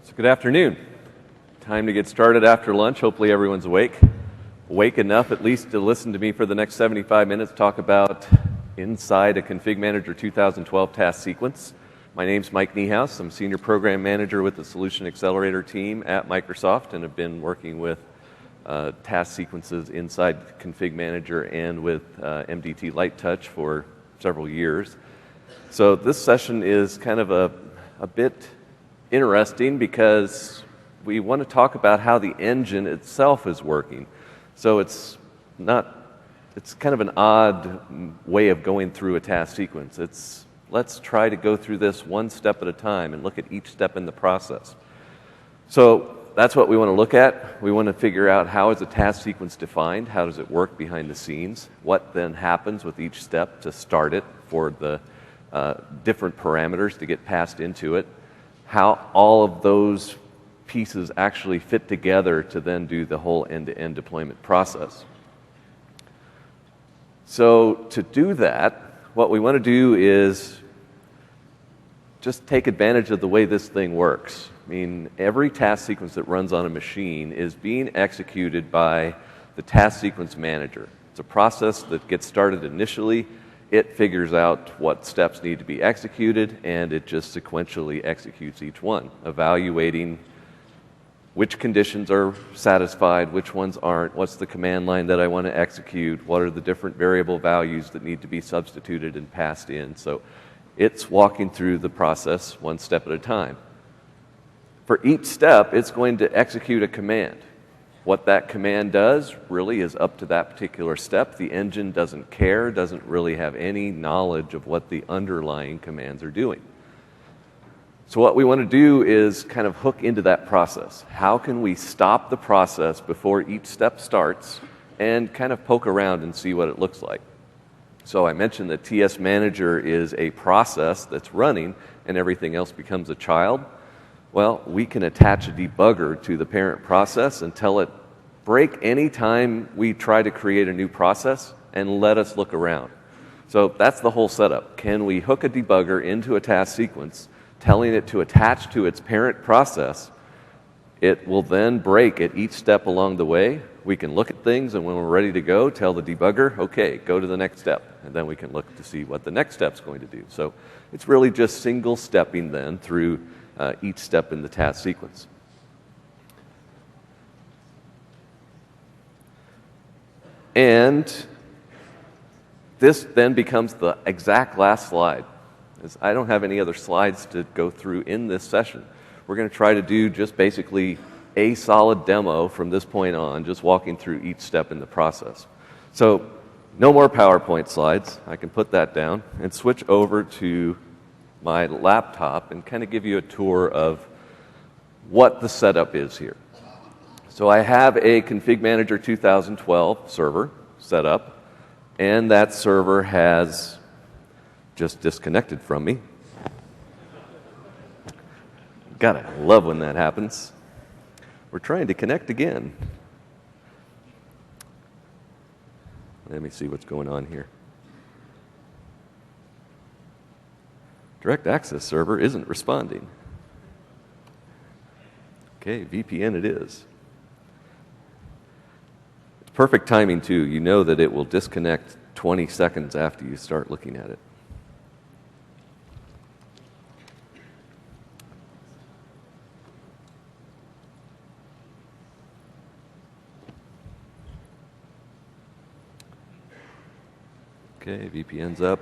So good afternoon. Time to get started after lunch. Hopefully everyone's awake enough at least to listen to me for the next 75 minutes talk about inside a Config Manager 2012 task sequence. My name's Mike Niehaus. I'm Senior Program Manager with the Solution Accelerator team at Microsoft and have been working with task sequences inside Config Manager and with MDT Light Touch for several years. So this session is kind of a bit interesting because we want to talk about how the engine itself is working. So it's kind of an odd way of going through a task sequence. Let's try to go through this one step at a time and look at each step in the process. So that's what we want to look at. We want to figure out how is a task sequence defined, how does it work behind the scenes, what then happens with each step to start it for the different parameters to get passed into it, how all of those pieces actually fit together to then do the whole end-to-end deployment process. So to do that, what we want to do is just take advantage of the way this thing works. I mean, every task sequence that runs on a machine is being executed by the task sequence manager. It's a process that gets started initially. It figures out what steps need to be executed, and it just sequentially executes each one, evaluating which conditions are satisfied, which ones aren't, what's the command line that I want to execute, what are the different variable values that need to be substituted and passed in. So it's walking through the process one step at a time. For each step, it's going to execute a command. What that command does really is up to that particular step. The engine doesn't care, doesn't really have any knowledge of what the underlying commands are doing. So what we want to do is kind of hook into that process. How can we stop the process before each step starts and kind of poke around and see what it looks like? So I mentioned that TS Manager is a process that's running and everything else becomes a child. Well, we can attach a debugger to the parent process and tell it, break any time we try to create a new process and let us look around. So that's the whole setup. Can we hook a debugger into a task sequence, telling it to attach to its parent process? It will then break at each step along the way. We can look at things, and when we're ready to go, tell the debugger, okay, go to the next step. And then we can look to see what the next step's going to do. So it's really just single stepping then through each step in the task sequence. And this then becomes the exact last slide. I don't have any other slides to go through in this session. We're going to try to do just basically a solid demo from this point on, just walking through each step in the process. So no more PowerPoint slides. I can put that down and switch over to my laptop and kind of give you a tour of what the setup is here. So I have a Config Manager 2012 server set up, and that server has just disconnected from me. Gotta love when that happens. We're trying to connect again. Let me see what's going on here. Direct access server isn't responding. Okay, VPN it is. It's perfect timing too. You know that it will disconnect 20 seconds after you start looking at it. Okay, VPN's up.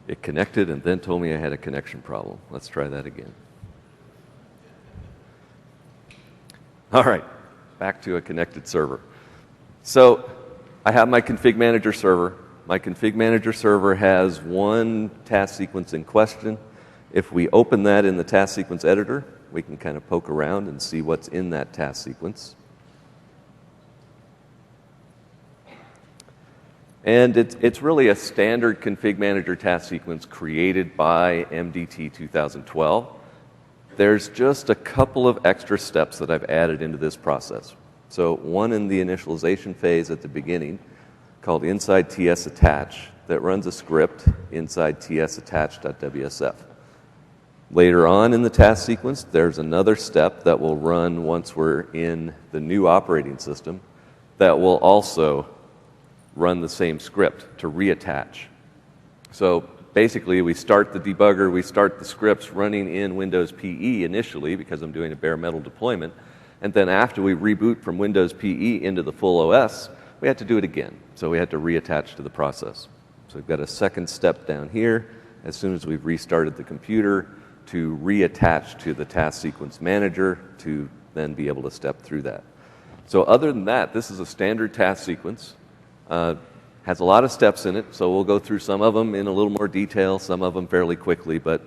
It connected and then told me I had a connection problem. Let's try that again. All right, back to a connected server. So I have my Config Manager server. My Config Manager server has one task sequence in question. If we open that in the task sequence editor, we can kind of poke around and see what's in that task sequence. And it's really a standard config manager task sequence created by MDT 2012. There's just a couple of extra steps that I've added into this process. So one in the initialization phase at the beginning called inside TS attach that runs a script inside TS attach.wsf. Later on in the task sequence, there's another step that will run once we're in the new operating system that will also run the same script to reattach. So basically, we start the debugger, we start the scripts running in Windows PE initially because I'm doing a bare metal deployment, and then after we reboot from Windows PE into the full OS, we had to do it again. So we had to reattach to the process. So we've got a second step down here as soon as we've restarted the computer to reattach to the task sequence manager to then be able to step through that. So other than that, this is a standard task sequence. Has a lot of steps in it, so we'll go through some of them in a little more detail, some of them fairly quickly, but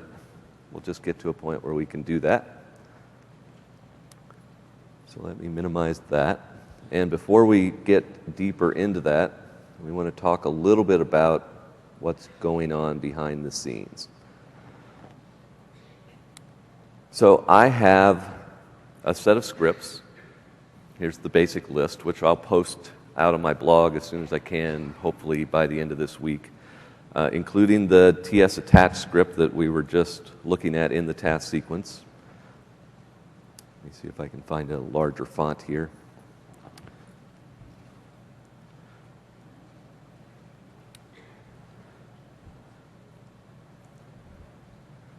we'll just get to a point where we can do that. So let me minimize that. And before we get deeper into that, we want to talk a little bit about what's going on behind the scenes. So I have a set of scripts. Here's the basic list, which I'll post out on my blog as soon as I can, hopefully by the end of this week, including the TS attach script that we were just looking at in the task sequence. Let me see if I can find a larger font here.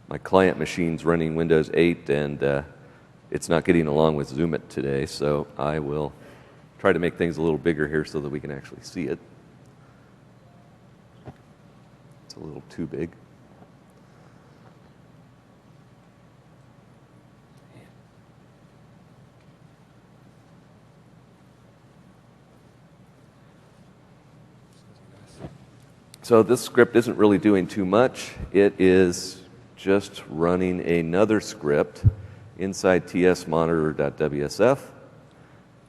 My client machine's running Windows 8 and it's not getting along with Zoom It today, so I will try to make things a little bigger here so that we can actually see it. It's a little too big. So this script isn't really doing too much. It is just running another script inside tsmonitor.wsf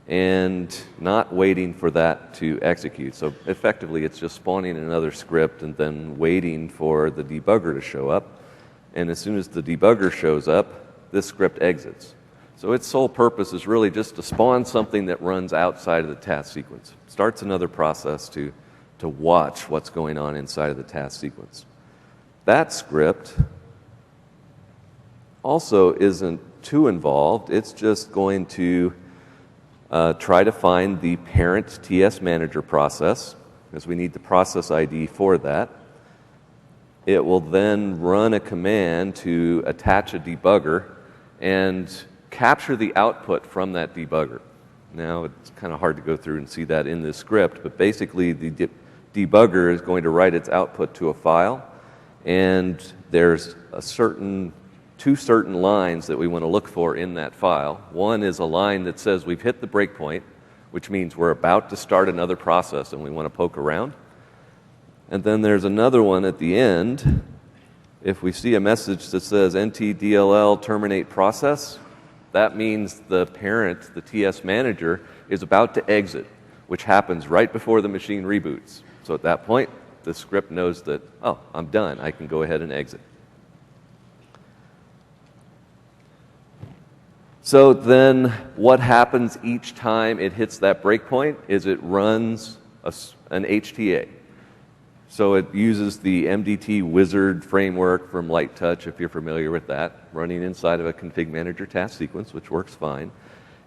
and not waiting for that to execute. So effectively, it's just spawning another script and then waiting for the debugger to show up. And as soon as the debugger shows up, this script exits. So its sole purpose is really just to spawn something that runs outside of the task sequence. Starts another process to watch what's going on inside of the task sequence. That script also isn't too involved. It's just going to try to find the parent TS manager process, because we need the process ID for that. It will then run a command to attach a debugger and capture the output from that debugger. Now, it's kind of hard to go through and see that in this script, but basically the debugger is going to write its output to a file, and there's two certain lines that we want to look for in that file. One is a line that says we've hit the breakpoint, which means we're about to start another process and we want to poke around. And then there's another one at the end. If we see a message that says NTDLL terminate process, that means the parent, the TS manager, is about to exit, which happens right before the machine reboots. So at that point, the script knows that, oh, I'm done. I can go ahead and exit. So then what happens each time it hits that breakpoint is it runs an HTA. So it uses the MDT wizard framework from Light Touch, if you're familiar with that, running inside of a config manager task sequence, which works fine.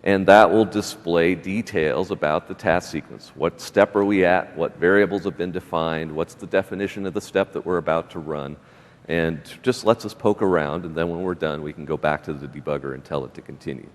And that will display details about the task sequence. What step are we at? What variables have been defined? What's the definition of the step that we're about to run? And just lets us poke around, and then when we're done, we can go back to the debugger and tell it to continue.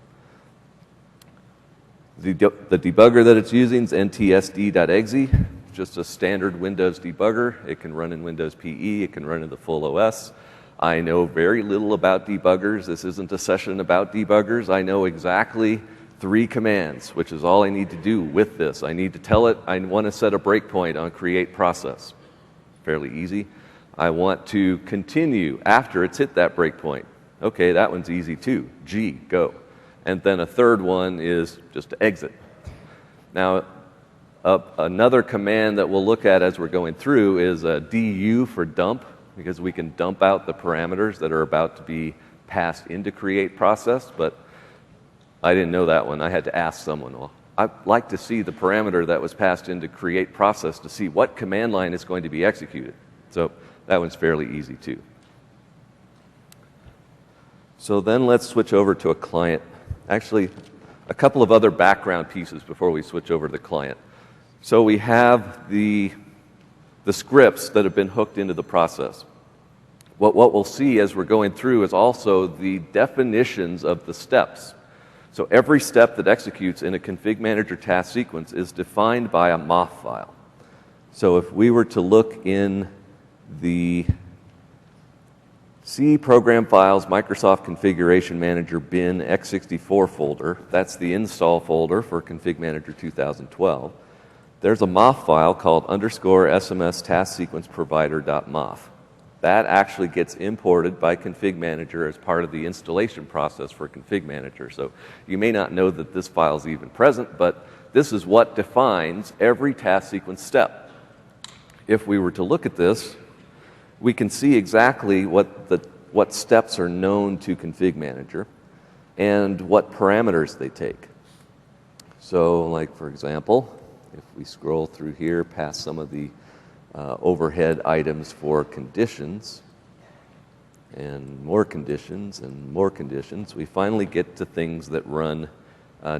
The debugger that it's using is ntsd.exe, just a standard Windows debugger. It can run in Windows PE, it can run in the full OS. I know very little about debuggers. This isn't a session about debuggers. I know exactly 3 commands, which is all I need to do with this. I need to tell it I want to set a breakpoint on create process. Fairly easy. I want to continue after it's hit that breakpoint. Okay, that one's easy too. G, go. And then a third one is just to exit. Now, Another command that we'll look at as we're going through is du for dump, because we can dump out the parameters that are about to be passed into create process, but I didn't know that one. I had to ask someone, well, I'd like to see the parameter that was passed into create process to see what command line is going to be executed. So that one's fairly easy too. So then let's switch over to a client. Actually, a couple of other background pieces before we switch over to the client. So we have the scripts that have been hooked into the process. What we'll see as we're going through is also the definitions of the steps. So every step that executes in a config manager task sequence is defined by a MOF file. So if we were to look in the C Program Files Microsoft Configuration Manager bin x64 folder, that's the install folder for Config Manager 2012, there's a MOF file called _SMS task sequence provider.mof. That actually gets imported by Config Manager as part of the installation process for Config Manager. So you may not know that this file is even present, but this is what defines every task sequence step. If we were to look at this, we can see exactly what steps are known to Config Manager and what parameters they take. So, like for example, if we scroll through here past some of the overhead items for conditions, and more conditions, we finally get to things that run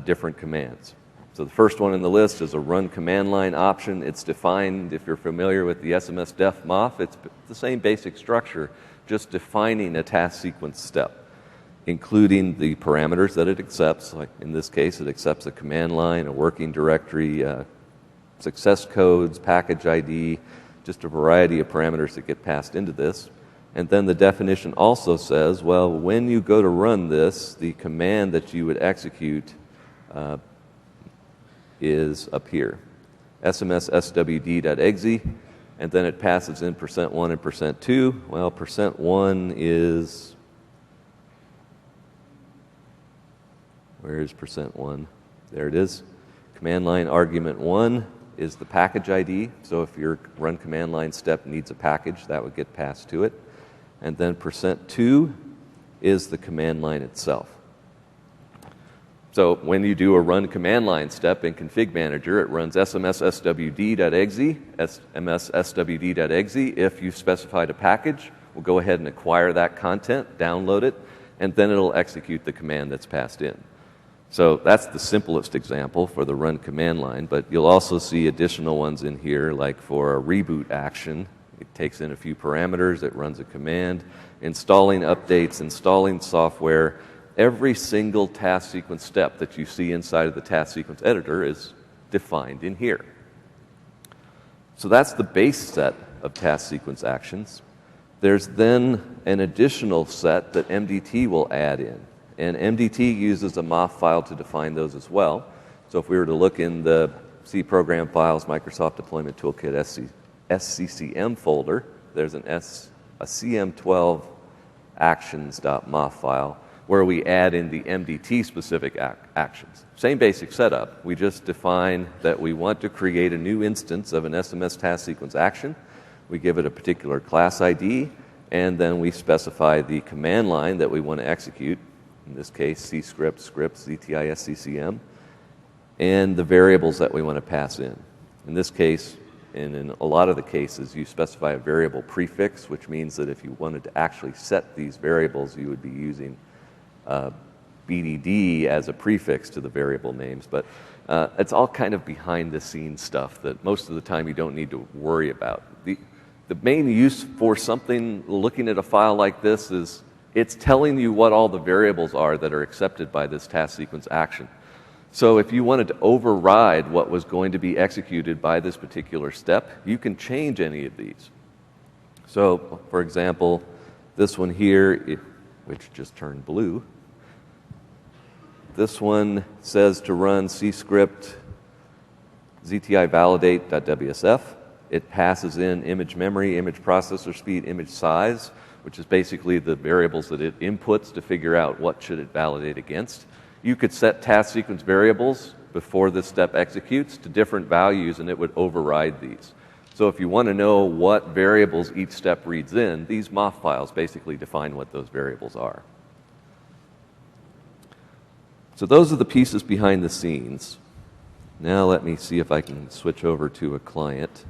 different commands. So the first one in the list is a run command line option. It's defined, if you're familiar with the SMS def MOF, it's the same basic structure, just defining a task sequence step, including the parameters that it accepts. Like in this case, it accepts a command line, a working directory, success codes, package ID, just a variety of parameters that get passed into this. And then the definition also says, well, when you go to run this, the command that you would execute is up here, SMS swd.exe, and then it passes in %1 and %2. Well, %1 is, where is %1? There it is. Command line argument 1 is the package ID. So if your run command line step needs a package, that would get passed to it. And then %2 is the command line itself. So when you do a run command line step in Config Manager, it runs SMS swd.exe. If you've specified a package, we'll go ahead and acquire that content, download it, and then it'll execute the command that's passed in. So that's the simplest example for the run command line, but you'll also see additional ones in here, like for a reboot action. It takes in a few parameters, it runs a command, installing updates, installing software. Every single task sequence step that you see inside of the task sequence editor is defined in here. So that's the base set of task sequence actions. There's then an additional set that MDT will add in. And MDT uses a MOF file to define those as well. So if we were to look in the C Program Files Microsoft Deployment Toolkit SCCM folder, there's a CM12 actions.mof file where we add in the MDT specific actions. Same basic setup. We just define that we want to create a new instance of an SMS task sequence action. We give it a particular class ID, and then we specify the command line that we want to execute. In this case, C script, ZTI SCCM, and the variables that we want to pass in. In this case, and in a lot of the cases, you specify a variable prefix, which means that if you wanted to actually set these variables, you would be using BDD as a prefix to the variable names. But it's all kind of behind-the-scenes stuff that most of the time you don't need to worry about. The main use for something, looking at a file like this, is it's telling you what all the variables are that are accepted by this task sequence action. So if you wanted to override what was going to be executed by this particular step, you can change any of these. So, for example, this one here, which just turned blue, this one says to run C script ZTI validate.wsf. It passes in image memory, image processor speed, image size, which is basically the variables that it inputs to figure out what should it validate against. You could set task sequence variables before this step executes to different values, and it would override these. So if you want to know what variables each step reads in, these MOF files basically define what those variables are. So those are the pieces behind the scenes. Now let me see if I can switch over to a client.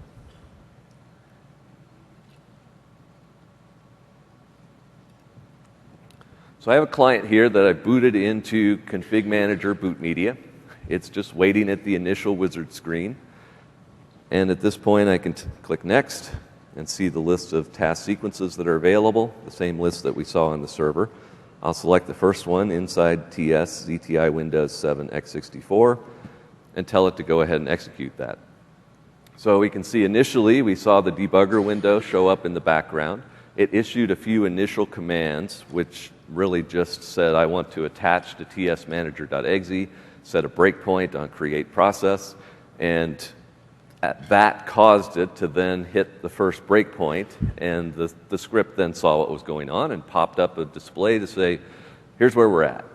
So I have a client here that I booted into Config Manager Boot Media. It's just waiting at the initial wizard screen. And at this point, I can click Next and see the list of task sequences that are available, the same list that we saw on the server. I'll select the first one inside TS ZTI Windows 7 x64 and tell it to go ahead and execute that. So we can see initially we saw the debugger window show up in the background. It issued a few initial commands, which really just said, I want to attach to tsmanager.exe, set a breakpoint on create process, and that caused it to then hit the first breakpoint, and the script then saw what was going on and popped up a display to say, here's where we're at.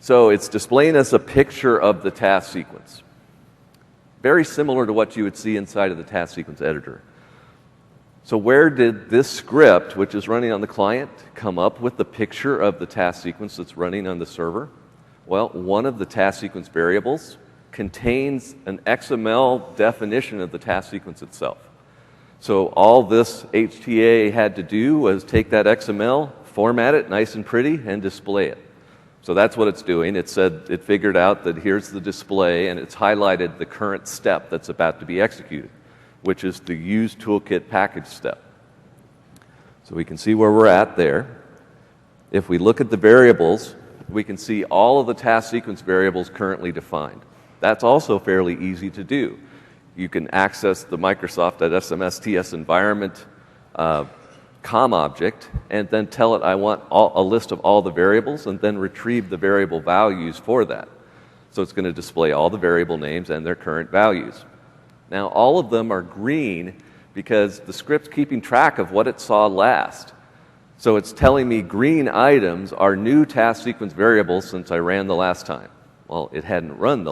So it's displaying us a picture of the task sequence. Very similar to what you would see inside of the task sequence editor. So where did this script, which is running on the client, come up with the picture of the task sequence that's running on the server? Well, one of the task sequence variables contains an XML definition of the task sequence itself. So all this HTA had to do was take that XML, format it nice and pretty, and display it. So that's what it's doing. It said it figured out that here's the display, and it's highlighted the current step that's about to be executed, which is the use toolkit package step. So we can see where we're at there. If we look at the variables, we can see all of the task sequence variables currently defined. That's also fairly easy to do. You can access the Microsoft.SMSTS environment COM object and then tell it I want a list of all the variables and then retrieve the variable values for that. So it's going to display all the variable names and their current values. Now all of them are green because the script's keeping track of what it saw last. So it's telling me green items are new task sequence variables since I ran the last time. Well, it hadn't run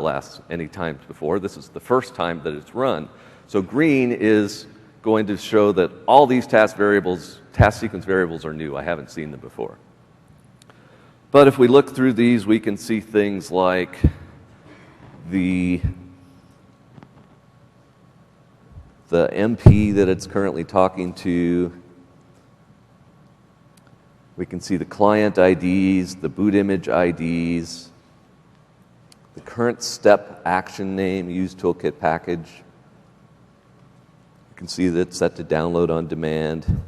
any times before. This is the first time that it's run. So green is going to show that all these task sequence variables are new. I haven't seen them before. But if we look through these, we can see things like the MP that it's currently talking to. We can see the client IDs, the boot image IDs, the current step action name, use toolkit package. You can see that it's set to download on demand.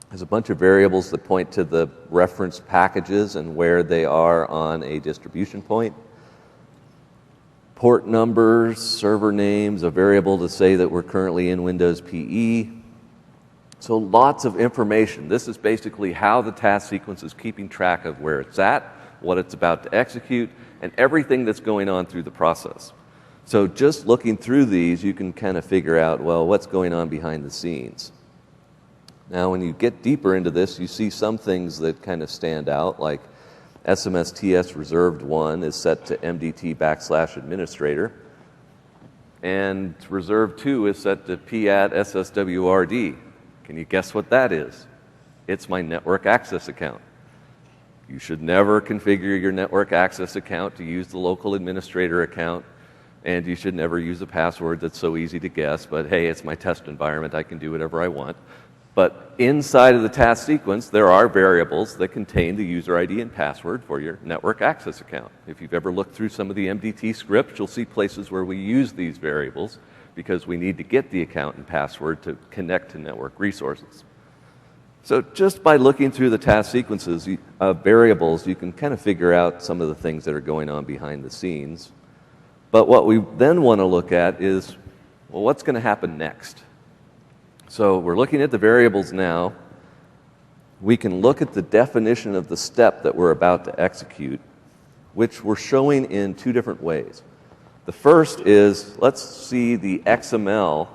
There's a bunch of variables that point to the referenced packages and where they are on a distribution point. Port numbers, server names, a variable to say that we're currently in Windows PE. So lots of information. This is basically how the task sequence is keeping track of where it's at, what it's about to execute, and everything that's going on through the process. So just looking through these, you can kind of figure out, well, what's going on behind the scenes. Now, when you get deeper into this, you see some things that kind of stand out, like SMSTS reserved 1 is set to MDT/administrator, and reserved 2 is set to PAT SSWRD. Can you guess what that is? It's my network access account. You should never configure your network access account to use the local administrator account, and you should never use a password that's so easy to guess, but hey, it's my test environment, I can do whatever I want. But inside of the task sequence, there are variables that contain the user ID and password for your network access account. If you've ever looked through some of the MDT scripts, you'll see places where we use these variables because we need to get the account and password to connect to network resources. So just by looking through the task sequences of variables, you can kind of figure out some of the things that are going on behind the scenes. But what we then want to look at is, well, what's going to happen next? So we're looking at the variables now. We can look at the definition of the step that we're about to execute, which we're showing in two different ways. The first is, let's see the XML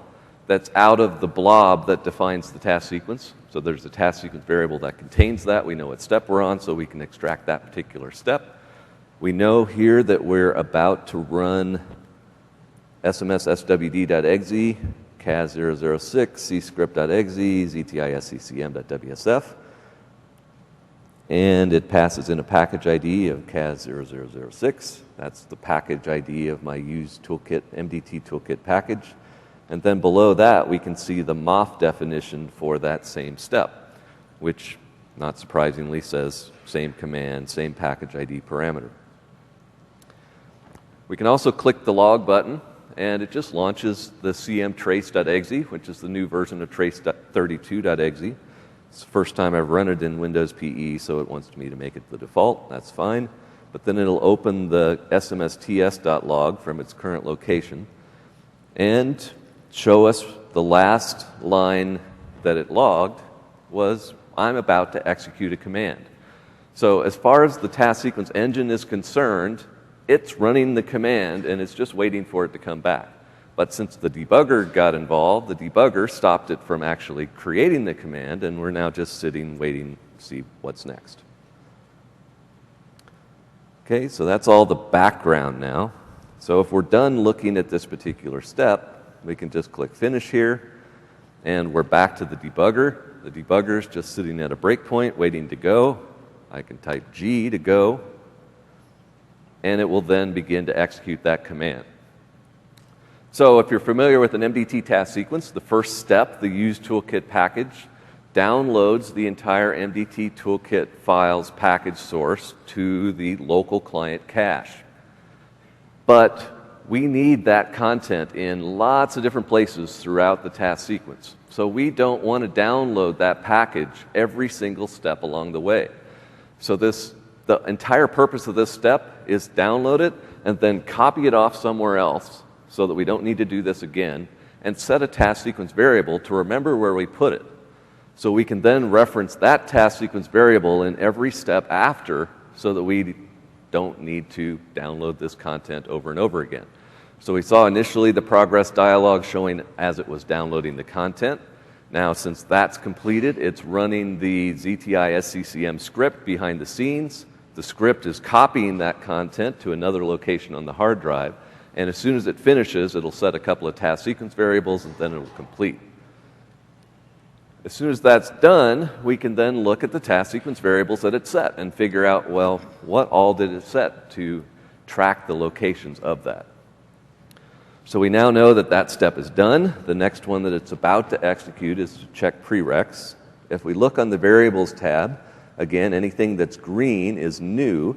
that's out of the blob that defines the task sequence. So there's a task sequence variable that contains that. We know what step we're on, so we can extract that particular step. We know here that we're about to run smsswd.exe, cas006, cscript.exe, ztisccm.wsf, and it passes in a package ID of cas0006. That's the package ID of my used toolkit, MDT toolkit package. And then below that, we can see the MOF definition for that same step, which, not surprisingly, says same command, same package ID parameter. We can also click the log button, and it just launches the cmtrace.exe, which is the new version of trace32.exe. It's the first time I've run it in Windows PE, so it wants me to make it the default. That's fine. But then it'll open the smsts.log from its current location and show us the last line that it logged was, I'm about to execute a command. So as far as the task sequence engine is concerned, it's running the command and it's just waiting for it to come back. But since the debugger got involved, the debugger stopped it from actually creating the command, and we're now just sitting waiting to see what's next. Okay, so that's all the background now. So if we're done looking at this particular step, we can just click Finish here, and we're back to the debugger. The debugger's just sitting at a breakpoint waiting to go. I can type G to go, and it will then begin to execute that command. So if you're familiar with an MDT task sequence, the first step, the use toolkit package, downloads the entire MDT toolkit files package source to the local client cache. But we need that content in lots of different places throughout the task sequence. So we don't want to download that package every single step along the way. So the entire purpose of this step is download it and then copy it off somewhere else so that we don't need to do this again, and set a task sequence variable to remember where we put it. So we can then reference that task sequence variable in every step after so that we don't need to download this content over and over again. So we saw initially the progress dialog showing as it was downloading the content. Now, since that's completed, it's running the ZTI-SCCM script behind the scenes. The script is copying that content to another location on the hard drive, and as soon as it finishes, it'll set a couple of task sequence variables, and then it'll complete. As soon as that's done, we can then look at the task sequence variables that it set and figure out, well, what all did it set to track the locations of that. So we now know that that step is done. The next one that it's about to execute is to check prereqs. If we look on the Variables tab, again, anything that's green is new.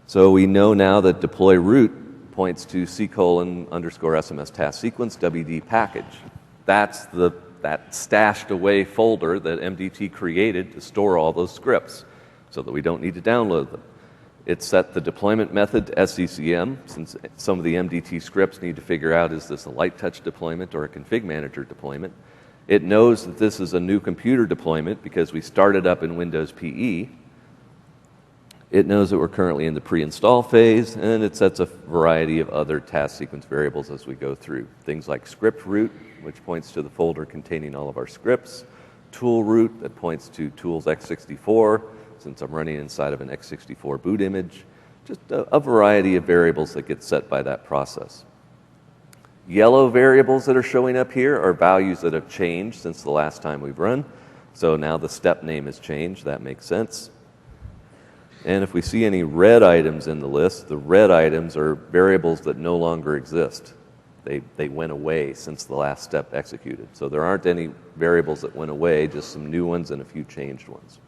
So we know now that deploy root points to c:_SMS task sequence WD package. That's that stashed away folder that MDT created to store all those scripts so that we don't need to download them. It set the deployment method to SCCM, since some of the MDT scripts need to figure out, is this a light touch deployment or a config manager deployment? It knows that this is a new computer deployment because we started up in Windows PE. It knows that we're currently in the pre-install phase, and it sets a variety of other task sequence variables as we go through. Things like script root, which points to the folder containing all of our scripts, tool root that points to tools x64, since I'm running inside of an x64 boot image, just a variety of variables that get set by that process. Yellow variables that are showing up here are values that have changed since the last time we've run. So now the step name has changed. That makes sense. And if we see any red items in the list, the red items are variables that no longer exist. They went away since the last step executed. So there aren't any variables that went away, just some new ones and a few changed ones.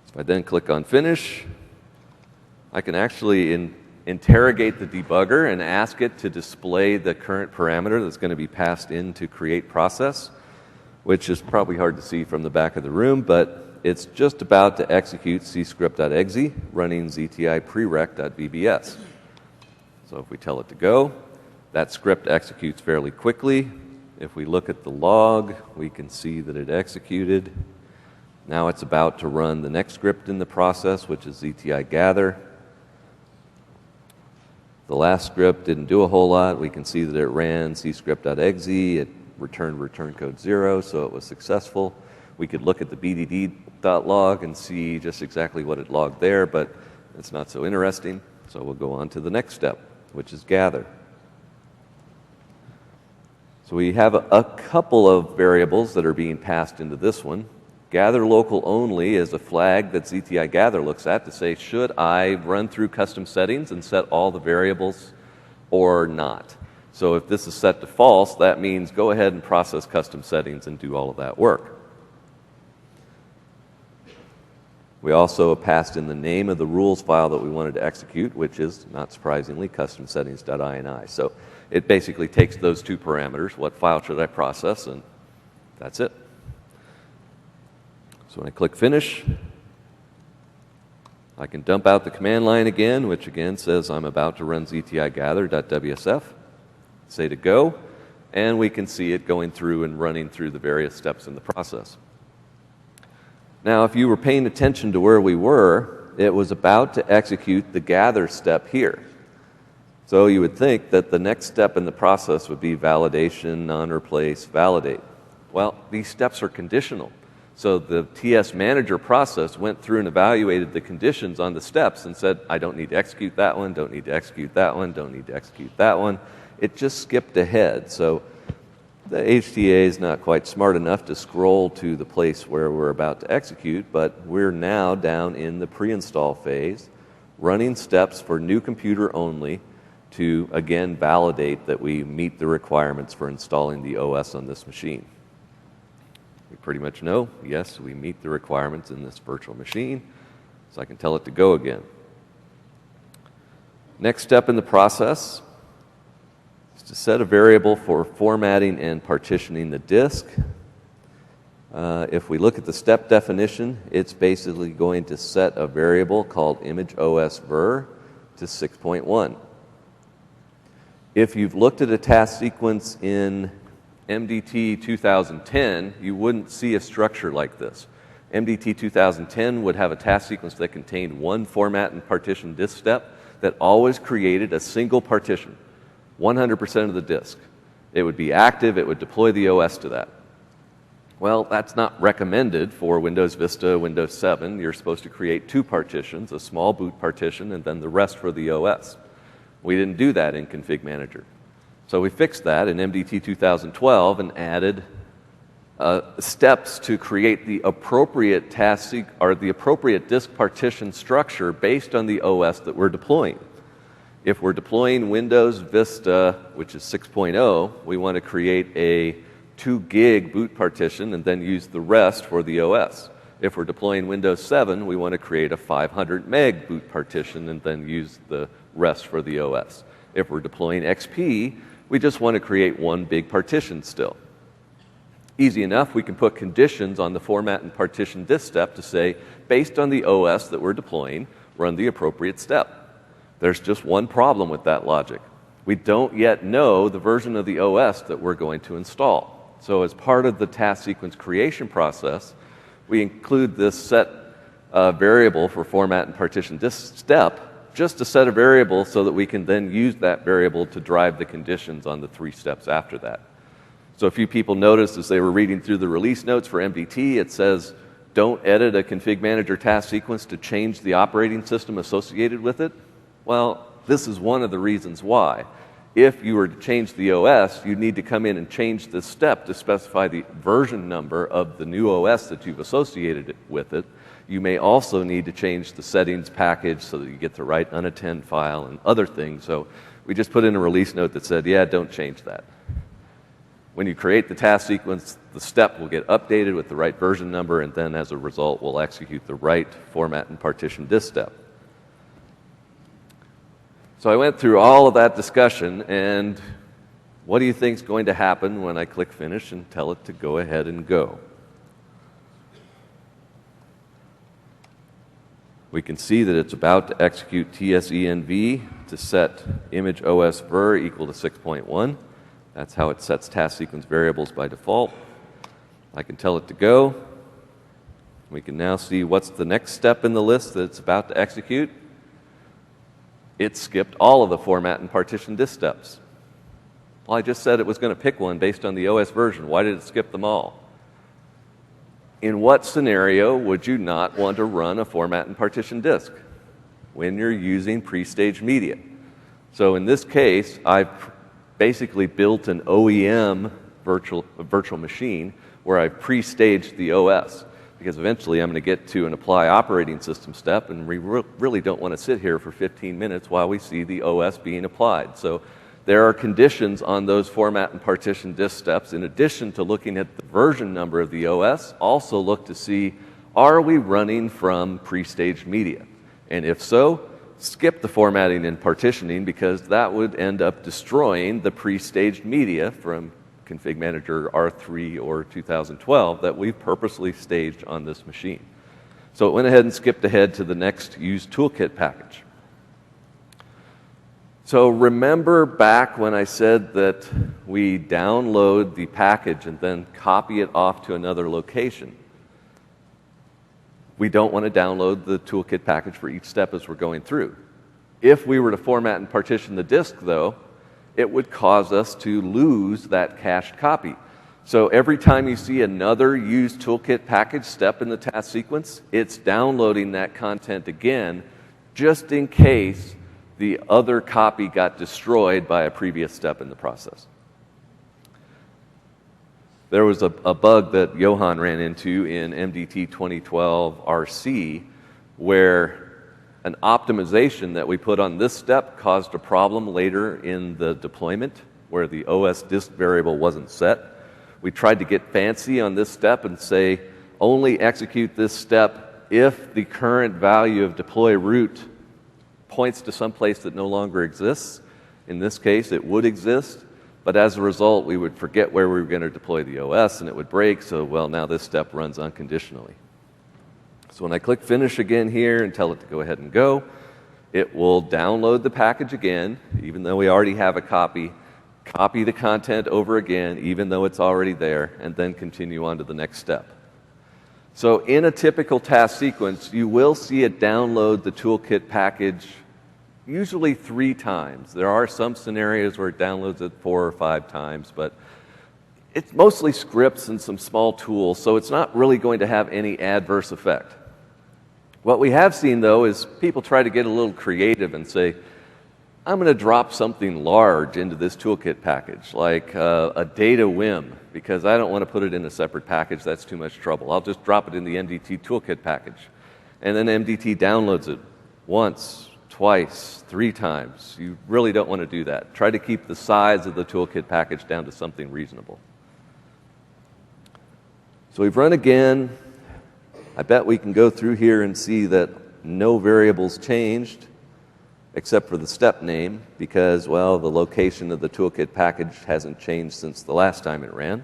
So if I then click on Finish, I can actually interrogate the debugger and ask it to display the current parameter that's going to be passed in to create process, which is probably hard to see from the back of the room, but it's just about to execute cscript.exe running ZTI prereq.vbs. So if we tell it to go, that script executes fairly quickly. If we look at the log, we can see that it executed. Now it's about to run the next script in the process, which is ZTI gather. The last script didn't do a whole lot. We can see that it ran cscript.exe. It returned return code 0, so it was successful. We could look at the bdd.log and see just exactly what it logged there, but it's not so interesting. So we'll go on to the next step, which is gather. So we have a couple of variables that are being passed into this one. Gather local only is a flag that ZTI gather looks at to say, should I run through custom settings and set all the variables or not? So if this is set to false, that means go ahead and process custom settings and do all of that work. We also passed in the name of the rules file that we wanted to execute, which is, not surprisingly, customsettings.ini. So it basically takes those two parameters, what file should I process, and that's it. So when I click Finish, I can dump out the command line again, which again says I'm about to run ztigather.wsf. Say to go, and we can see it going through and running through the various steps in the process. Now, if you were paying attention to where we were, it was about to execute the gather step here. So you would think that the next step in the process would be validation, non-replace, validate. Well, these steps are conditional. So the TS manager process went through and evaluated the conditions on the steps and said, I don't need to execute that one, don't need to execute that one, don't need to execute that one. It just skipped ahead. So the HTA is not quite smart enough to scroll to the place where we're about to execute, but we're now down in the pre-install phase, running steps for new computer only to, again, validate that we meet the requirements for installing the OS on this machine. We pretty much know, yes, we meet the requirements in this virtual machine, so I can tell it to go again. Next step in the process is to set a variable for formatting and partitioning the disk. If we look at the step definition, it's basically going to set a variable called imageOS_vir to 6.1. If you've looked at a task sequence in MDT 2010, you wouldn't see a structure like this. MDT 2010 would have a task sequence that contained one format and partition disk step that always created a single partition, 100% of the disk. It would be active, it would deploy the OS to that. Well, that's not recommended for Windows Vista, Windows 7. You're supposed to create two partitions, a small boot partition and then the rest for the OS. We didn't do that in Config Manager. So we fixed that in MDT 2012 and added steps to create the appropriate the appropriate disk partition structure based on the OS that we're deploying. If we're deploying Windows Vista, which is 6.0, we want to create a 2 gig boot partition and then use the rest for the OS. If we're deploying Windows 7, we want to create a 500 meg boot partition and then use the rest for the OS. If we're deploying XP, we just want to create one big partition still. Easy enough, we can put conditions on the format and partition disk step to say, based on the OS that we're deploying, run the appropriate step. There's just one problem with that logic. We don't yet know the version of the OS that we're going to install. So as part of the task sequence creation process, we include this set variable for format and partition disk step, just to set a variable so that we can then use that variable to drive the conditions on the 3 steps after that. So a few people noticed as they were reading through the release notes for MDT, it says, don't edit a config manager task sequence to change the operating system associated with it. Well, this is one of the reasons why. If you were to change the OS, you'd need to come in and change this step to specify the version number of the new OS that you've associated with it. You may also need to change the settings package so that you get the right unattend file and other things. So we just put in a release note that said, yeah, don't change that. When you create the task sequence, the step will get updated with the right version number, and then as a result, we'll execute the right format and partition disk step. So I went through all of that discussion, and what do you think is going to happen when I click Finish and tell it to go ahead and go? We can see that it's about to execute tsenv to set imageOS_vir equal to 6.1. That's how it sets task sequence variables by default. I can tell it to go. We can now see what's the next step in the list that it's about to execute. It skipped all of the format and partition disk steps. Well, I just said it was going to pick one based on the OS version. Why did it skip them all? In what scenario would you not want to run a format and partition disk? When you're using pre-staged media. So in this case, I've basically built an OEM virtual machine where I've pre-staged the OS, because eventually I'm going to get to an apply operating system step, and we really don't want to sit here for 15 minutes while we see the OS being applied. So there are conditions on those format and partition disk steps. In addition to looking at the version number of the OS, also look to see, are we running from pre-staged media? And if so, skip the formatting and partitioning, because that would end up destroying the pre-staged media from Config Manager R3 or 2012 that we've purposely staged on this machine. So it went ahead and skipped ahead to the next Use Toolkit package. So remember back when I said that we download the package and then copy it off to another location. We don't want to download the toolkit package for each step as we're going through. If we were to format and partition the disk, though, it would cause us to lose that cached copy. So every time you see another Use Toolkit package step in the task sequence, it's downloading that content again, just in case the other copy got destroyed by a previous step in the process. There was a bug that Johan ran into in MDT 2012 RC where an optimization that we put on this step caused a problem later in the deployment where the OS disk variable wasn't set. We tried to get fancy on this step and say, only execute this step if the current value of deploy root points to some place that no longer exists. In this case, it would exist, but as a result, we would forget where we were going to deploy the OS and it would break, so well, now this step runs unconditionally. So when I click Finish again here and tell it to go ahead and go, it will download the package again, even though we already have a copy the content over again, even though it's already there, and then continue on to the next step. So in a typical task sequence, you will see it download the toolkit package usually 3 times. There are some scenarios where it downloads it 4 or 5 times, but it's mostly scripts and some small tools, so it's not really going to have any adverse effect. What we have seen, though, is people try to get a little creative and say, I'm going to drop something large into this toolkit package, like a data WIM, because I don't want to put it in a separate package. That's too much trouble. I'll just drop it in the MDT toolkit package. And then MDT downloads it once, twice, 3 times. You really don't want to do that. Try to keep the size of the toolkit package down to something reasonable. So we've run again. I bet we can go through here and see that no variables changed, except for the step name, because, well, the location of the toolkit package hasn't changed since the last time it ran.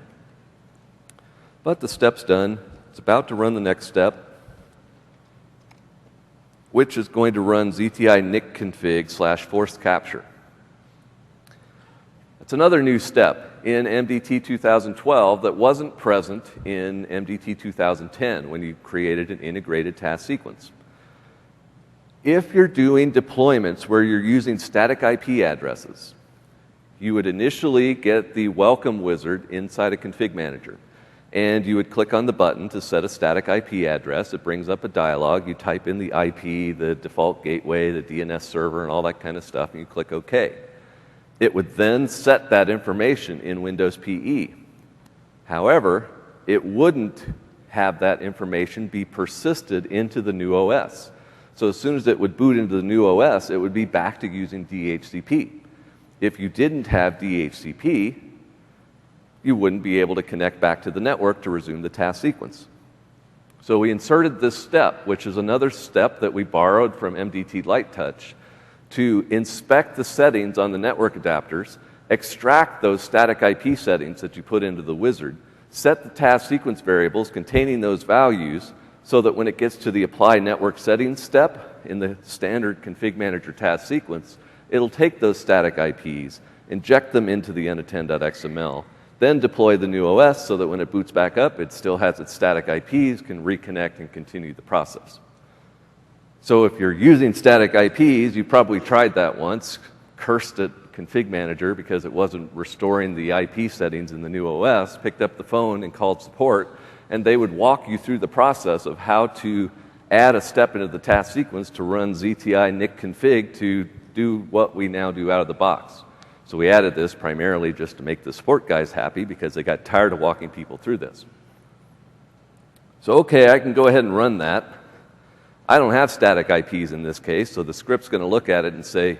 But the step's done. It's about to run the next step, which is going to run ZTI nick config / forced capture. It's another new step in MDT 2012 that wasn't present in MDT 2010 when you created an integrated task sequence. If you're doing deployments where you're using static IP addresses, you would initially get the welcome wizard inside a config manager. And you would click on the button to set a static IP address. It brings up a dialog. You type in the IP, the default gateway, the DNS server, and all that kind of stuff, and you click OK. It would then set that information in Windows PE. However, it wouldn't have that information be persisted into the new OS. So as soon as it would boot into the new OS, it would be back to using DHCP. If you didn't have DHCP, you wouldn't be able to connect back to the network to resume the task sequence. So we inserted this step, which is another step that we borrowed from MDT Light Touch, to inspect the settings on the network adapters, extract those static IP settings that you put into the wizard, set the task sequence variables containing those values, so that when it gets to the apply network settings step in the standard config manager task sequence, it'll take those static IPs, inject them into the unattend.xml, then deploy the new OS so that when it boots back up, it still has its static IPs, can reconnect and continue the process. So if you're using static IPs, you probably tried that once, cursed at config manager because it wasn't restoring the IP settings in the new OS, picked up the phone and called support, and they would walk you through the process of how to add a step into the task sequence to run ZTI nick config to do what we now do out of the box. So we added this primarily just to make the support guys happy because they got tired of walking people through this. So okay, I can go ahead and run that. I don't have static IPs in this case, so the script's going to look at it and say,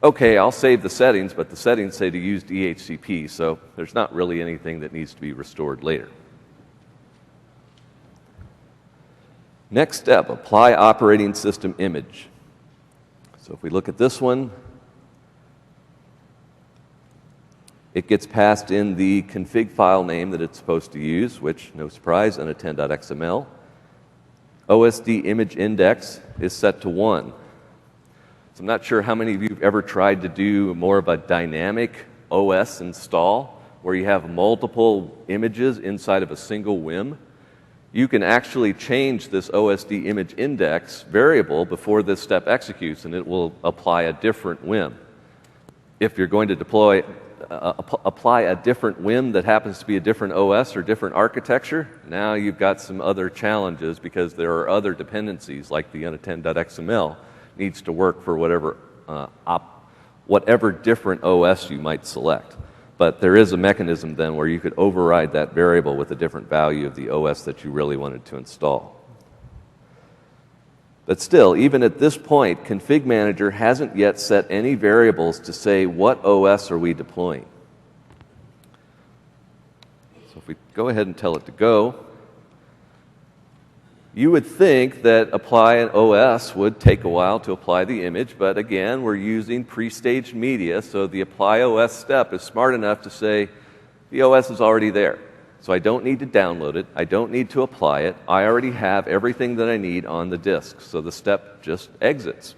okay, I'll save the settings, but the settings say to use DHCP, so there's not really anything that needs to be restored later. Next step, apply operating system image. So if we look at this one, it gets passed in the config file name that it's supposed to use, which, no surprise, unattend.xml. OSD image index is set to 1. So I'm not sure how many of you have ever tried to do more of a dynamic OS install, where you have multiple images inside of a single WIM. You can actually change this OSD image index variable before this step executes, and it will apply a different WIM. If you're going to apply a different WIM that happens to be a different OS or different architecture, now you've got some other challenges because there are other dependencies like the unattend.xml needs to work for whatever different OS you might select. But there is a mechanism then where you could override that variable with a different value of the OS that you really wanted to install. But still, even at this point, Config Manager hasn't yet set any variables to say what OS are we deploying. So if we go ahead and tell it to go, you would think that apply an OS would take a while to apply the image, but again, we're using pre-staged media, so the apply OS step is smart enough to say the OS is already there. So I don't need to download it, I don't need to apply it, I already have everything that I need on the disk, so the step just exits.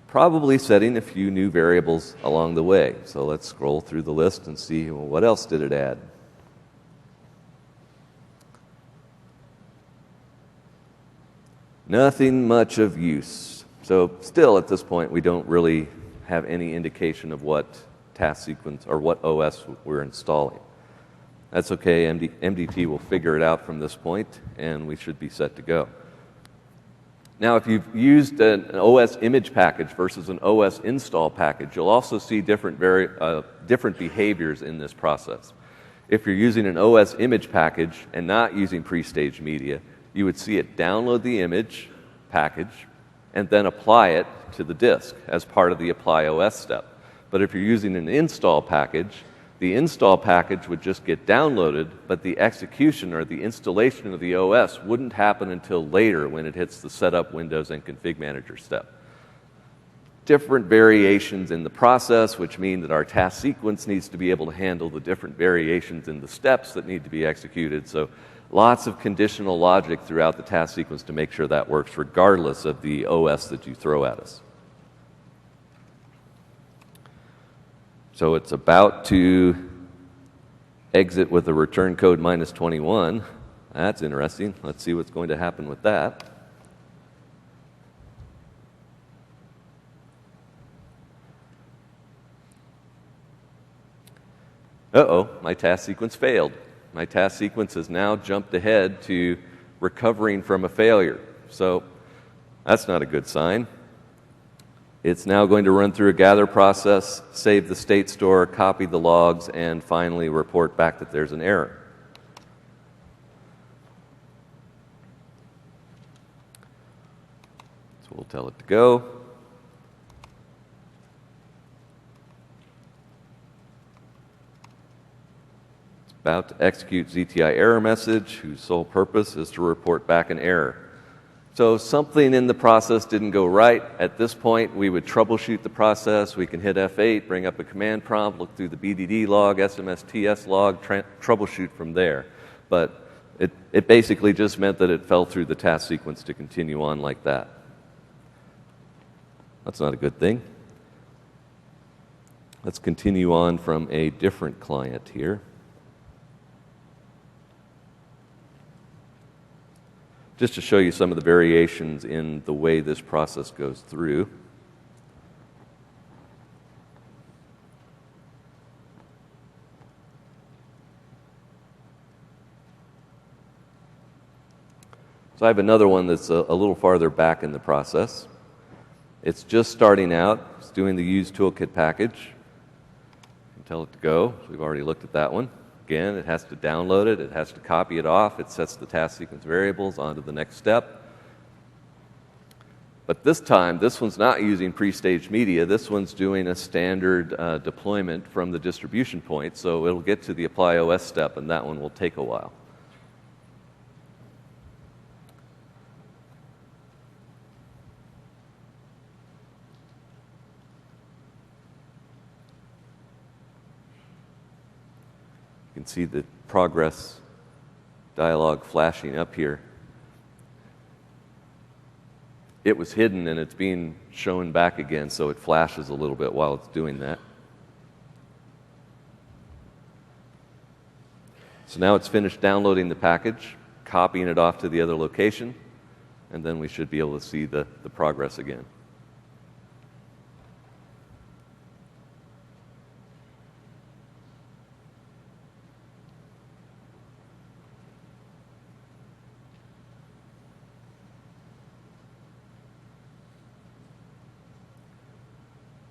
Probably setting a few new variables along the way. So let's scroll through the list and see, well, what else did it add? Nothing much of use. So still at this point we don't really have any indication of what task sequence or what OS we're installing. That's okay, MDT will figure it out from this point and we should be set to go. Now if you've used an OS image package versus an OS install package, you'll also see different behaviors in this process. If you're using an OS image package and not using pre-staged media, you would see it download the image package and then apply it to the disk as part of the apply OS step. But if you're using an install package, the install package would just get downloaded, but the execution or the installation of the OS wouldn't happen until later when it hits the Setup Windows and Config Manager step. Different variations in the process, which mean that our task sequence needs to be able to handle the different variations in the steps that need to be executed. So lots of conditional logic throughout the task sequence to make sure that works regardless of the OS that you throw at us. So it's about to exit with a return code -21. That's interesting. Let's see what's going to happen with that. Uh-oh, my task sequence failed. My task sequence has now jumped ahead to recovering from a failure. So that's not a good sign. It's now going to run through a gather process, save the state store, copy the logs, and finally report back that there's an error. So we'll tell it to go. About to execute ZTI error message, whose sole purpose is to report back an error. So something in the process didn't go right. At this point, we would troubleshoot the process. We can hit F8, bring up a command prompt, look through the BDD log, SMSTS log, troubleshoot from there. But it basically just meant that it fell through the task sequence to continue on like that. That's not a good thing. Let's continue on from a different client here. Just to show you some of the variations in the way this process goes through. So I have another one that's a little farther back in the process. It's just starting out. It's doing the use toolkit package. Tell it to go. So we've already looked at that one. Again, it has to download it. It has to copy it off. It sets the task sequence variables onto the next step. But this time, this one's not using pre-staged media. This one's doing a standard deployment from the distribution point. So it'll get to the apply OS step, and that one will take a while. You can see the progress dialog flashing up here. It was hidden and it's being shown back again, so it flashes a little bit while it's doing that. So now it's finished downloading the package, copying it off to the other location, and then we should be able to see the progress again.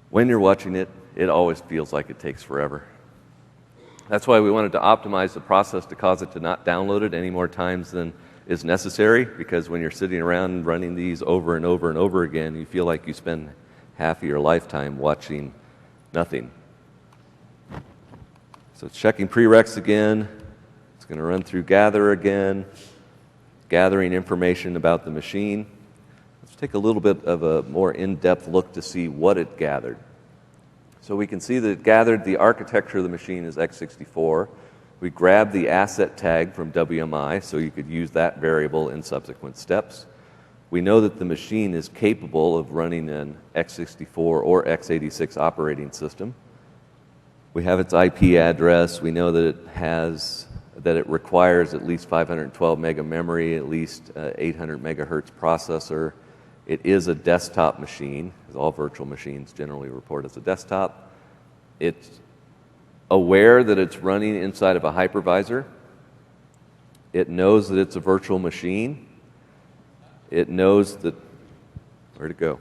When you're watching it, it always feels like it takes forever. That's why we wanted to optimize the process to cause it to not download it any more times than is necessary, because when you're sitting around running these over and over and over again, you feel like you spend half of your lifetime watching nothing. So it's checking prereqs again. It's going to run through gather again, gathering information about the machine. Let's take a little bit of a more in-depth look to see what it gathered. So we can see that it gathered the architecture of the machine is x64. We grabbed the asset tag from WMI, so you could use that variable in subsequent steps. We know that the machine is capable of running an x64 or x86 operating system. We have its IP address. We know that it requires at least 512 meg of memory, at least 800 megahertz processor. It is a desktop machine, as all virtual machines generally report as a desktop. It's aware that it's running inside of a hypervisor. It knows that it's a virtual machine. It knows that, where'd it go?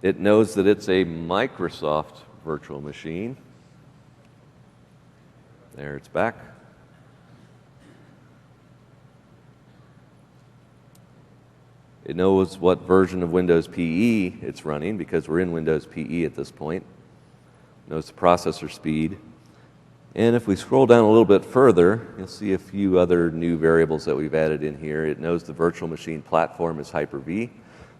It knows that it's a Microsoft virtual machine. There, it's back. It knows what version of Windows PE it's running, because we're in Windows PE at this point. It knows the processor speed. And if we scroll down a little bit further, you'll see a few other new variables that we've added in here. It knows the virtual machine platform is Hyper-V.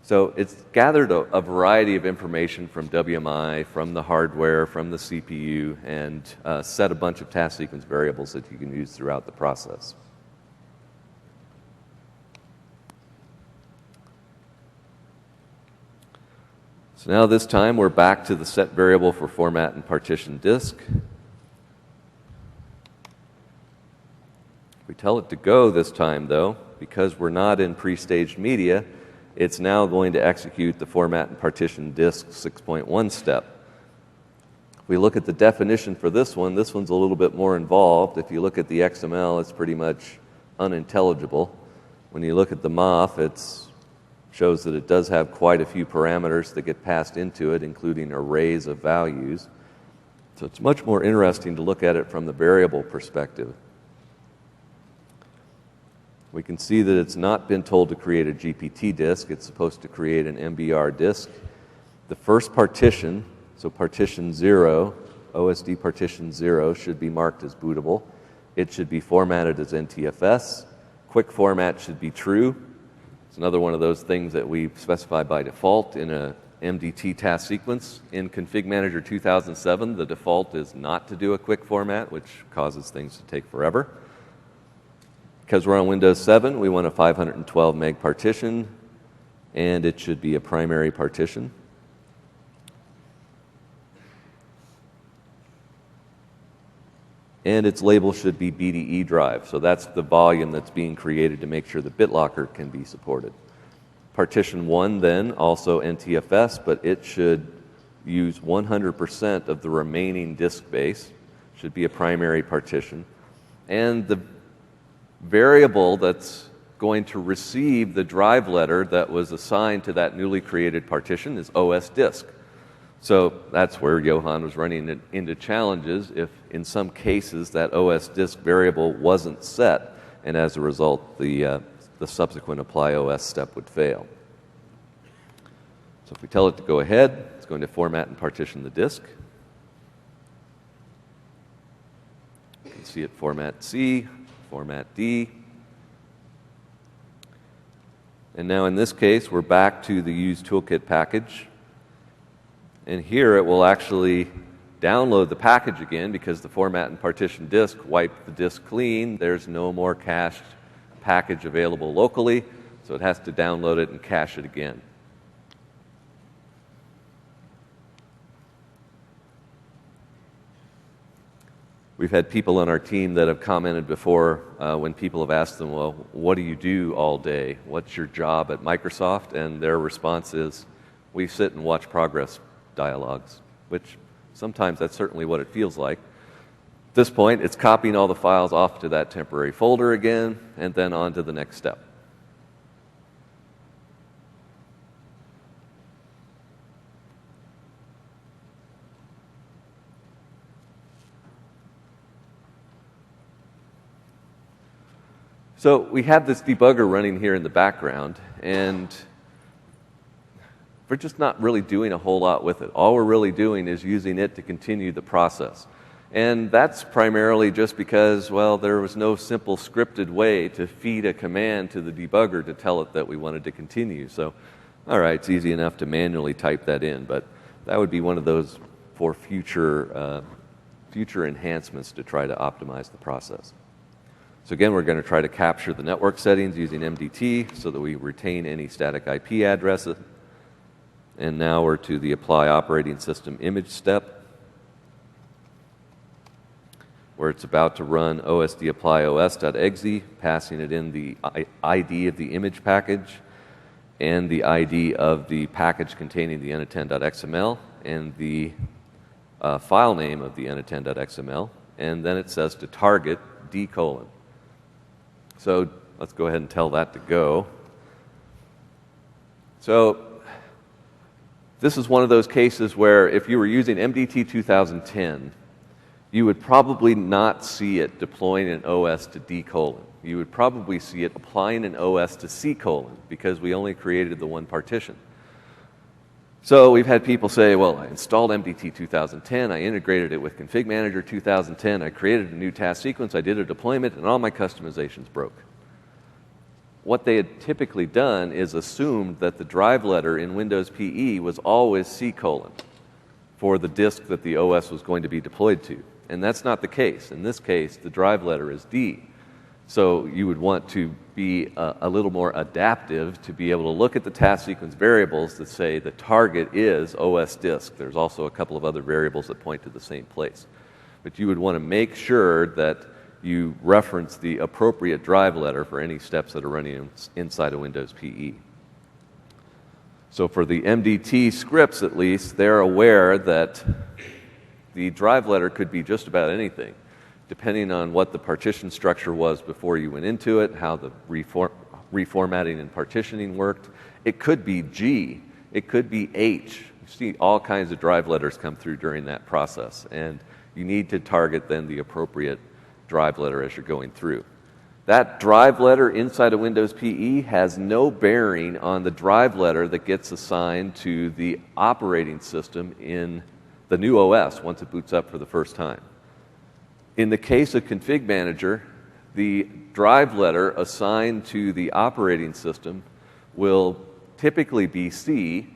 So it's gathered a variety of information from WMI, from the hardware, from the CPU, and set a bunch of task sequence variables that you can use throughout the process. So now this time we're back to the set variable for format and partition disk. We tell it to go this time, though, because we're not in pre-staged media, it's now going to execute the format and partition disk 6.1 step. If we look at the definition for this one's a little bit more involved. If you look at the XML, it's pretty much unintelligible. When you look at the MOF, it shows that it does have quite a few parameters that get passed into it, including arrays of values. So it's much more interesting to look at it from the variable perspective. We can see that it's not been told to create a GPT disk. It's supposed to create an MBR disk. The first partition, so partition 0, OSD partition 0, should be marked as bootable. It should be formatted as NTFS. Quick format should be true. It's another one of those things that we specify by default in a MDT task sequence. In Config Manager 2007, the default is not to do a quick format, which causes things to take forever. Because we're on Windows 7, we want a 512 meg partition, and it should be a primary partition. And its label should be BDE drive, so that's the volume that's being created to make sure the BitLocker can be supported. Partition 1 then, also NTFS, but it should use 100% of the remaining disk space, should be a primary partition. And the variable that's going to receive the drive letter that was assigned to that newly created partition is OS disk. So that's where Johan was running into challenges if, in some cases, that OS disk variable wasn't set, and as a result, the subsequent apply OS step would fail. So if we tell it to go ahead, it's going to format and partition the disk. You can see it format C, format D. And now in this case, we're back to the use toolkit package. And here it will actually download the package again because the format and partition disk wiped the disk clean. There's no more cached package available locally, so it has to download it and cache it again. We've had people on our team that have commented before when people have asked them, well, what do you do all day? What's your job at Microsoft? And their response is, we sit and watch progress dialogues, which sometimes that's certainly what it feels like. At this point, it's copying all the files off to that temporary folder again, and then on to the next step. So we have this debugger running here in the background, and we're just not really doing a whole lot with it. All we're really doing is using it to continue the process. And that's primarily just because, well, there was no simple scripted way to feed a command to the debugger to tell it that we wanted to continue. So, all right, it's easy enough to manually type that in, but that would be one of those for future enhancements to try to optimize the process. So again, we're going to try to capture the network settings using MDT so that we retain any static IP addresses. And now we're to the apply operating system image step, where it's about to run osd apply os.exe, passing it in the ID of the image package and the ID of the package containing the n10.xml and the file name of the n10.xml. And then it says to target d:. So let's go ahead and tell that to go. So this is one of those cases where if you were using MDT 2010, you would probably not see it deploying an OS to d:. You would probably see it applying an OS to c:, because we only created the one partition. So we've had people say, well, I installed MDT 2010, I integrated it with Config Manager 2010, I created a new task sequence, I did a deployment, and all my customizations broke. What they had typically done is assumed that the drive letter in Windows PE was always c:, for the disk that the OS was going to be deployed to. And that's not the case. In this case, the drive letter is D. So you would want to be a little more adaptive to be able to look at the task sequence variables that say the target is OS disk. There's also a couple of other variables that point to the same place. But you would want to make sure that you reference the appropriate drive letter for any steps that are running inside of Windows PE. So for the MDT scripts, at least, they're aware that the drive letter could be just about anything, depending on what the partition structure was before you went into it, how the reformatting and partitioning worked. It could be G, it could be H. You see all kinds of drive letters come through during that process, and you need to target then the appropriate drive letter as you're going through. That drive letter inside of Windows PE has no bearing on the drive letter that gets assigned to the operating system in the new OS once it boots up for the first time. In the case of Config Manager, the drive letter assigned to the operating system will typically be C,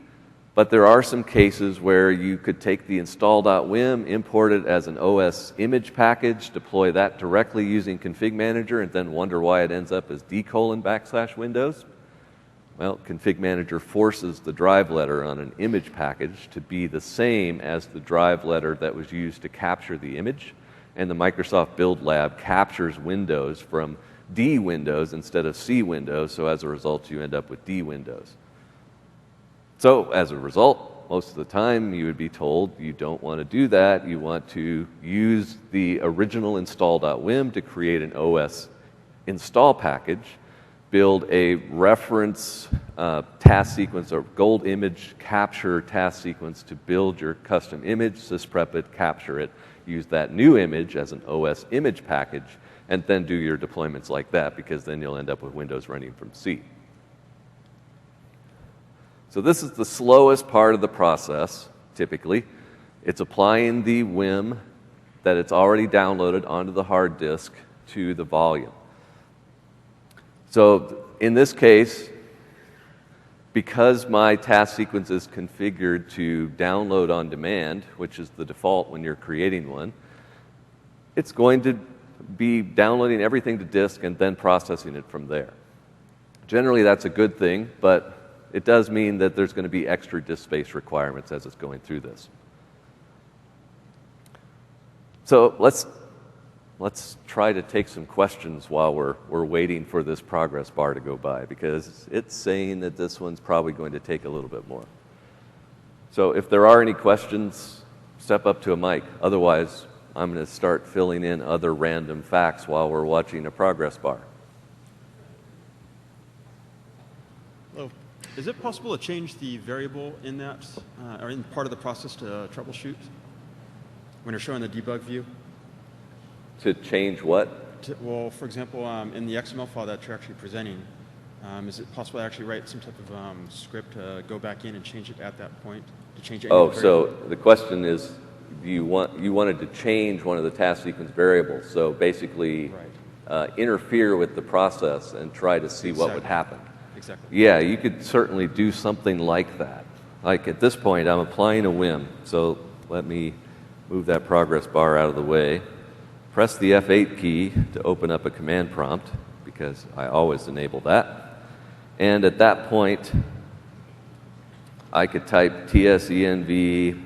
but there are some cases where you could take the install.wim, import it as an OS image package, deploy that directly using Config Manager, and then wonder why it ends up as d:\Windows. Well, Config Manager forces the drive letter on an image package to be the same as the drive letter that was used to capture the image. And the Microsoft Build Lab captures Windows from D Windows instead of C Windows, so as a result you end up with D Windows. So as a result, most of the time you would be told you don't want to do that. You want to use the original install.wim to create an OS install package, build a reference task sequence or gold image capture task sequence to build your custom image, sysprep it, capture it, use that new image as an OS image package, and then do your deployments like that, because then you'll end up with Windows running from C. So this is the slowest part of the process, typically. It's applying the WIM that it's already downloaded onto the hard disk to the volume. So in this case, because my task sequence is configured to download on demand, which is the default when you're creating one, it's going to be downloading everything to disk and then processing it from there. Generally, that's a good thing, but it does mean that there's going to be extra disk space requirements as it's going through this. So let's try to take some questions while we're waiting for this progress bar to go by, because it's saying that this one's probably going to take a little bit more. So if there are any questions, step up to a mic. Otherwise, I'm going to start filling in other random facts while we're watching a progress bar. Hello. Is it possible to change the variable in that, or in part of the process to troubleshoot when you're showing the debug view? To change what? Well, for example, in the XML file that you're actually presenting, is it possible to actually write some type of script to go back in and change it at that point, to change any variable? So the question is, you wanted to change one of the task sequence variables, so basically interfere with the process and try to see what would happen. Exactly. Yeah, you could certainly do something like that. Like at this point, I'm applying a WIM, so let me move that progress bar out of the way. Press the F8 key to open up a command prompt, because I always enable that. And at that point, I could type tsenv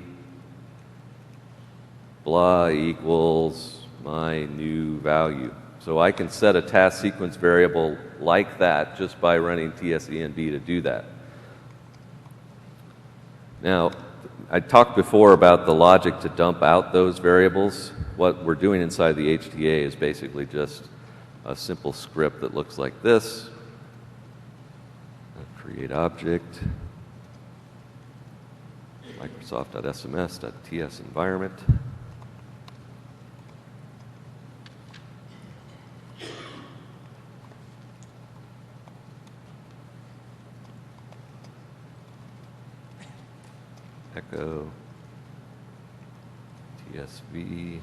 blah equals my new value. So I can set a task sequence variable like that just by running tsenv to do that. Now, I talked before about the logic to dump out those variables. What we're doing inside the HTA is basically just a simple script that looks like this. Create object, Microsoft.sms.ts environment. Echo TSV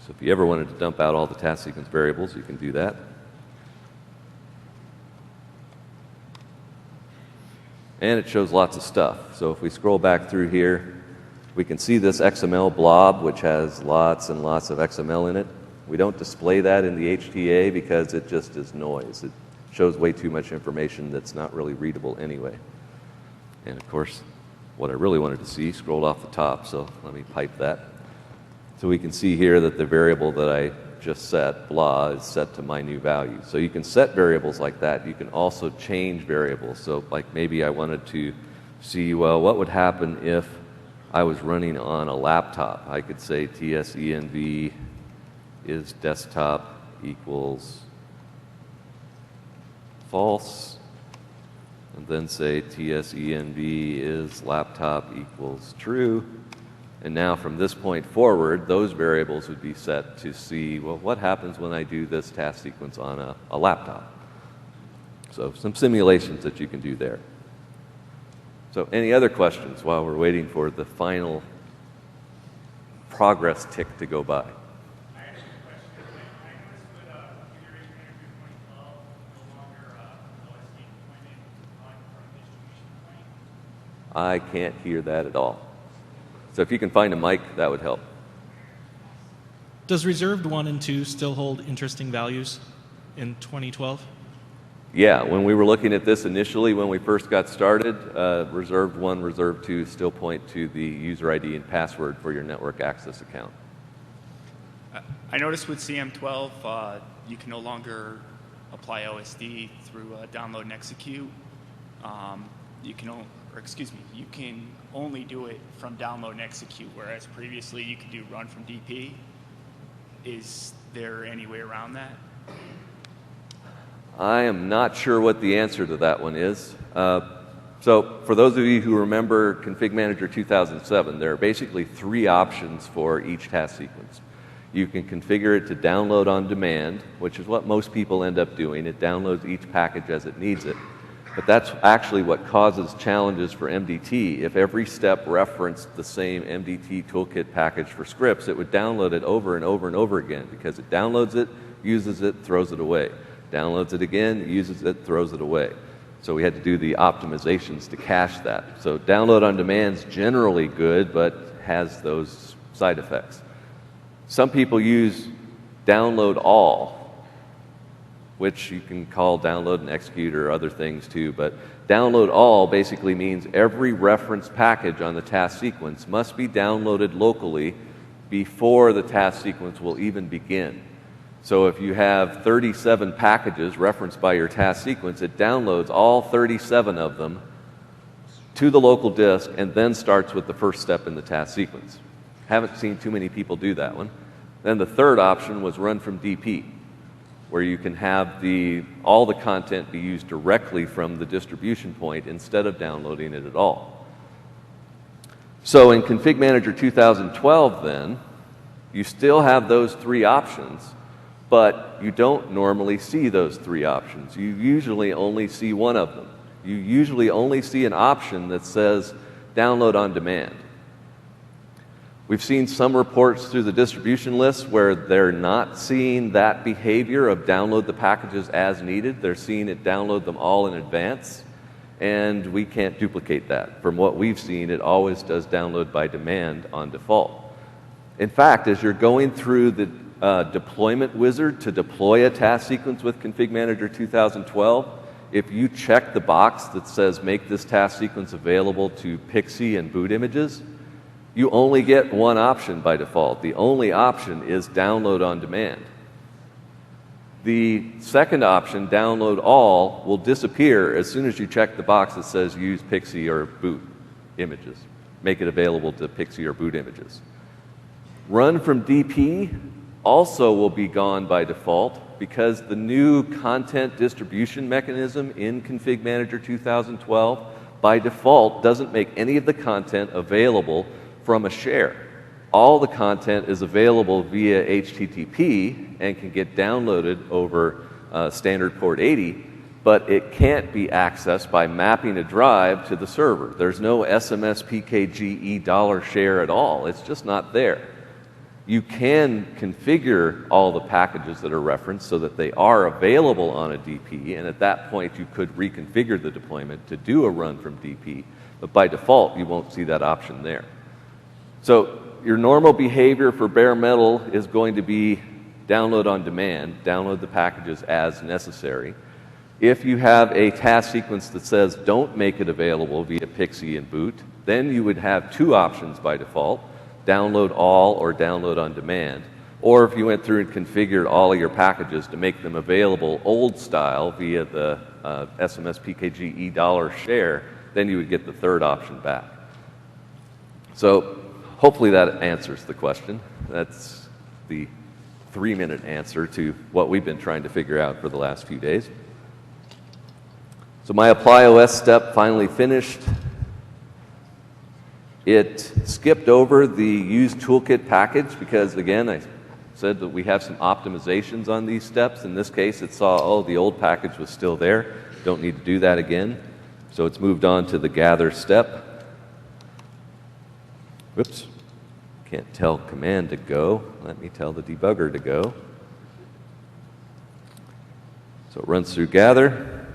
So if you ever wanted to dump out all the task sequence variables, you can do that. And it shows lots of stuff. So if we scroll back through here, we can see this XML blob, which has lots and lots of XML in it. We don't display that in the HTA because it just is noise. It shows way too much information that's not really readable anyway. And of course, what I really wanted to see scrolled off the top, so let me pipe that. So we can see here that the variable that I just set, blah, is set to my new value. So you can set variables like that. You can also change variables. So like maybe I wanted to see, well, what would happen if I was running on a laptop? I could say tsenv is desktop equals false, and then say tsenv is laptop equals true. And now from this point forward, those variables would be set to see, well, what happens when I do this task sequence on a laptop? So some simulations that you can do there. So any other questions while we're waiting for the final progress tick to go by? I can't hear that at all. So if you can find a mic, that would help. Does reserved 1 and 2 still hold interesting values in 2012? Yeah, when we were looking at this initially, when we first got started, reserved 1, reserved 2 still point to the user ID and password for your network access account. I noticed with CM12, you can no longer apply OSD through download and execute. you can you can only do it from download and execute, whereas previously you could do run from DP. Is there any way around that? I am not sure what the answer to that one is. So for those of you who remember Config Manager 2007, there are basically 3 options for each task sequence. You can configure it to download on demand, which is what most people end up doing. It downloads each package as it needs it. But that's actually what causes challenges for MDT. If every step referenced the same MDT toolkit package for scripts, it would download it over and over and over again because it downloads it, uses it, throws it away. Downloads it again, uses it, throws it away. So we had to do the optimizations to cache that. So download on demand is generally good, but has those side effects. Some people use download all, which you can call download and execute or other things too, but download all basically means every reference package on the task sequence must be downloaded locally before the task sequence will even begin. So if you have 37 packages referenced by your task sequence, it downloads all 37 of them to the local disk and then starts with the first step in the task sequence. Haven't seen too many people do that one. Then the third option was run from DP, where you can have all the content be used directly from the distribution point instead of downloading it at all. So in Config Manager 2012 then, you still have those 3 options, but you don't normally see those 3 options. You usually only see one of them. You usually only see an option that says download on demand. We've seen some reports through the distribution list where they're not seeing that behavior of download the packages as needed. They're seeing it download them all in advance, and we can't duplicate that. From what we've seen, it always does download by demand on default. In fact, as you're going through the deployment wizard to deploy a task sequence with Config Manager 2012, if you check the box that says make this task sequence available to PXE and boot images, you only get one option by default. The only option is download on demand. The second option, download all, will disappear as soon as you check the box that says use PXE or boot images. Make it available to PXE or boot images. Run from DP also will be gone by default because the new content distribution mechanism in Config Manager 2012 by default doesn't make any of the content available from a share. All the content is available via HTTP and can get downloaded over standard port 80, but it can't be accessed by mapping a drive to the server. There's no SMS PKGE dollar share at all. It's just not there. You can configure all the packages that are referenced so that they are available on a DP, and at that point you could reconfigure the deployment to do a run from DP, but by default you won't see that option there. So your normal behavior for bare metal is going to be download on demand, download the packages as necessary. If you have a task sequence that says don't make it available via PXE and boot, then you would have 2 options by default, download all or download on demand. Or if you went through and configured all of your packages to make them available old style via the SMS PKGE dollar share, then you would get the third option back. So hopefully that answers the question. That's the 3-minute answer to what we've been trying to figure out for the last few days. So my apply OS step finally finished. It skipped over the use toolkit package because, again, I said that we have some optimizations on these steps. In this case, it saw, oh, the old package was still there. Don't need to do that again. So it's moved on to the gather step. Whoops. Can't tell command to go. Let me tell the debugger to go. So it runs through gather.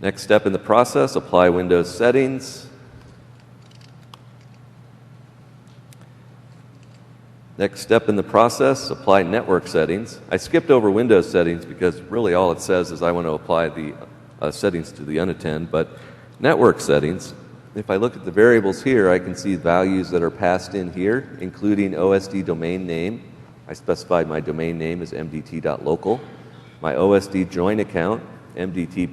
Next step in the process, apply Windows settings. Next step in the process, apply network settings. I skipped over Windows settings because really all it says is I want to apply the settings to the unattend, but network settings, if I look at the variables here, I can see values that are passed in here, including OSD domain name. I specified my domain name as mdt.local. My OSD join account, MDT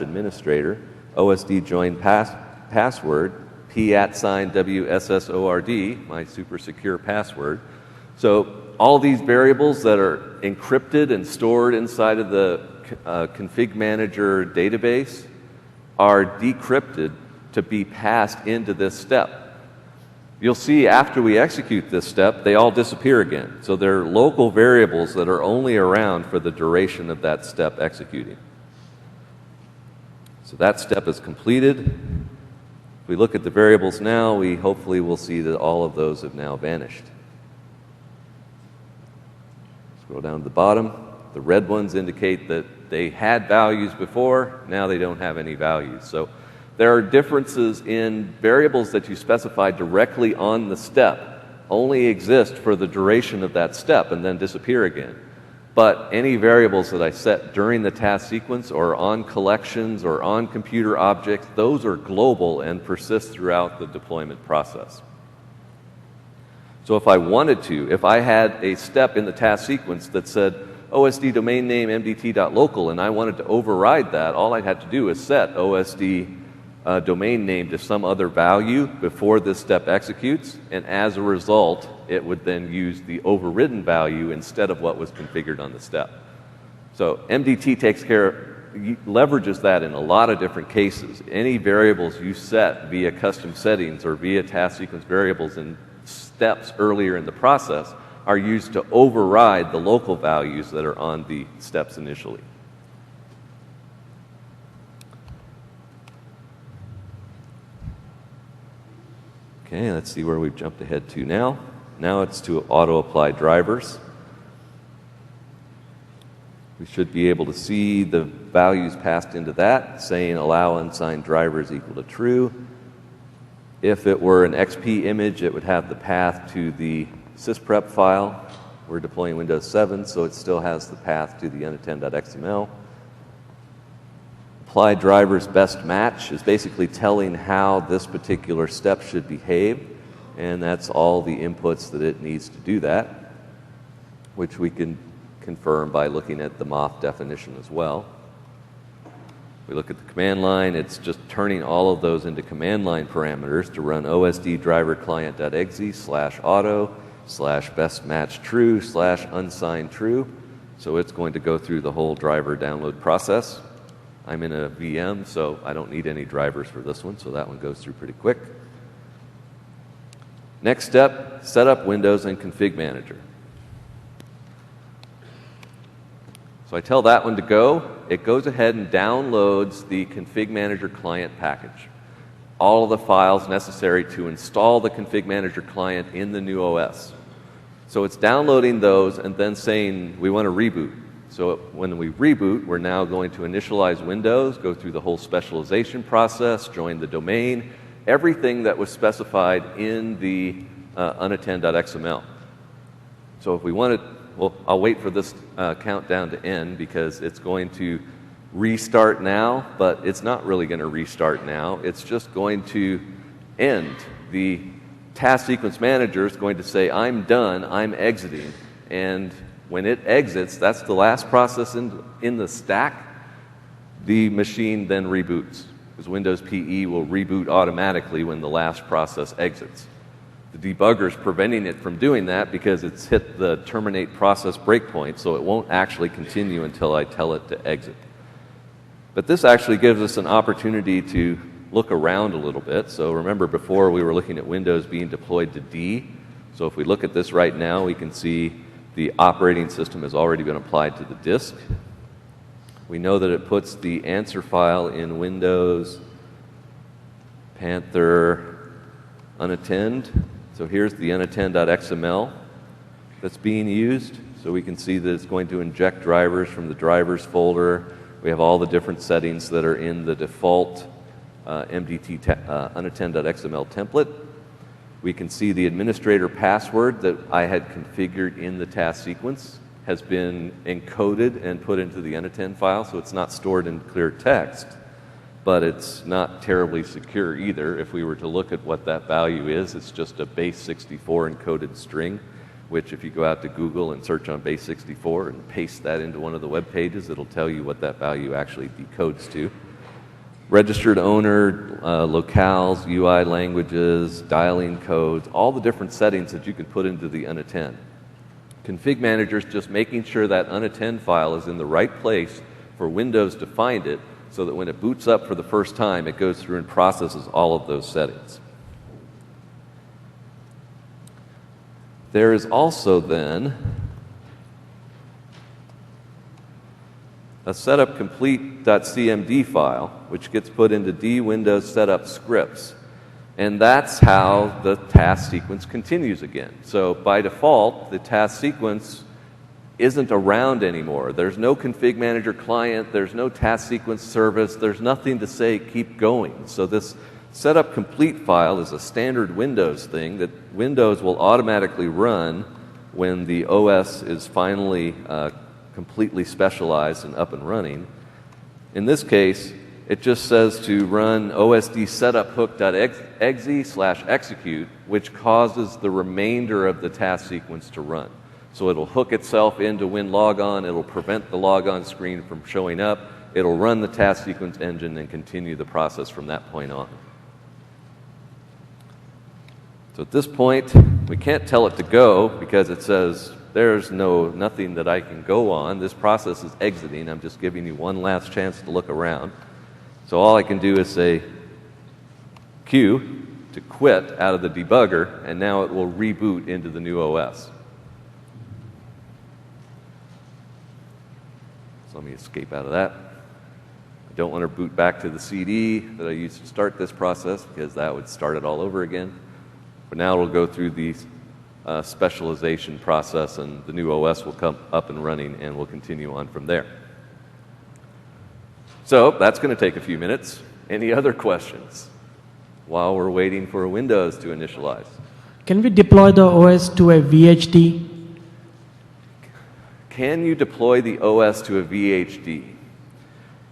\administrator, OSD join password, P@WSSORD, my super secure password. So all these variables that are encrypted and stored inside of the config manager database are decrypted to be passed into this step. You'll see after we execute this step, they all disappear again. So they're local variables that are only around for the duration of that step executing. So that step is completed. If we look at the variables now, we hopefully will see that all of those have now vanished. Scroll down to the bottom. The red ones indicate that they had values before, now they don't have any values. So there are differences in variables that you specify directly on the step, only exist for the duration of that step and then disappear again. But any variables that I set during the task sequence or on collections or on computer objects, those are global and persist throughout the deployment process. So if I wanted to, if I had a step in the task sequence that said OSD domain name mdt.local and I wanted to override that, all I'd have to do is set OSD domain name to some other value before this step executes, and as a result, it would then use the overridden value instead of what was configured on the step. So MDT leverages that in a lot of different cases. Any variables you set via custom settings or via task sequence variables in steps earlier in the process are used to override the local values that are on the steps initially. Okay, let's see where we've jumped ahead to now. Now it's to auto-apply drivers. We should be able to see the values passed into that, saying allow unsigned drivers equal to true. If it were an XP image, it would have the path to the sysprep file. We're deploying Windows 7, so it still has the path to the unattend.xml. Apply drivers best match is basically telling how this particular step should behave, and that's all the inputs that it needs to do that, which we can confirm by looking at the MOF definition as well. We look at the command line, it's just turning all of those into command line parameters to run OSD driver client.exe/auto/best match true/unsigned true. So it's going to go through the whole driver download process. I'm in a VM, so I don't need any drivers for this one, so that one goes through pretty quick. Next step, set up Windows and Config Manager. So I tell that one to go. It goes ahead and downloads the Config Manager client package. All of the files necessary to install the Config Manager client in the new OS. So it's downloading those and then saying we want to reboot. So when we reboot, we're now going to initialize Windows, go through the whole specialization process, join the domain, everything that was specified in the unattend.xml. So if we want to, well, I'll wait for this countdown to end because it's going to restart now, but it's not really going to restart now. It's just going to end. The task sequence manager is going to say, I'm done, I'm exiting, and when it exits, that's the last process in the stack. The machine then reboots, because Windows PE will reboot automatically when the last process exits. The debugger is preventing it from doing that because it's hit the terminate process breakpoint, so it won't actually continue until I tell it to exit. But this actually gives us an opportunity to look around a little bit. So remember before we were looking at Windows being deployed to D. So if we look at this right now, we can see the operating system has already been applied to the disk. We know that it puts the answer file in Windows, Panther, unattend. So here's the unattend.xml that's being used. So we can see that it's going to inject drivers from the drivers folder. We have all the different settings that are in the default MDT unattend.xml template. We can see the administrator password that I had configured in the task sequence has been encoded and put into the unattend file, so it's not stored in clear text, but it's not terribly secure either. If we were to look at what that value is, it's just a base 64 encoded string. which if you go out to Google and search on base64 and paste that into one of the web pages, it'll tell you what that value actually decodes to. Registered owner, locales, UI languages, dialing codes, all the different settings that you can put into the unattend. Config manager is just making sure that unattend file is in the right place for Windows to find it, so that when it boots up for the first time, it goes through and processes all of those settings. There is also then a setup complete.cmd file, which gets put into D Windows setup scripts. And that's how the task sequence continues again. So by default, the task sequence isn't around anymore. There's no config manager client, there's no task sequence service, there's nothing to say keep going. So this setup complete file is a standard Windows thing that Windows will automatically run when the OS is finally completely specialized and up and running. In this case, it just says to run osd setup hook.exe/execute, which causes the remainder of the task sequence to run. So it'll hook itself into WinLogon, it'll prevent the logon screen from showing up, it'll run the task sequence engine and continue the process from that point on. So at this point, we can't tell it to go because it says there's nothing that I can go on. This process is exiting. I'm just giving you one last chance to look around. So all I can do is say Q to quit out of the debugger, and now it will reboot into the new OS. So let me escape out of that. I don't want to boot back to the CD that I used to start this process because that would start it all over again. But now it'll go through the specialization process, and the new OS will come up and running, and we'll continue on from there. So that's going to take a few minutes. Any other questions while we're waiting for Windows to initialize? Can we deploy the OS to a VHD? Can you deploy the OS to a VHD?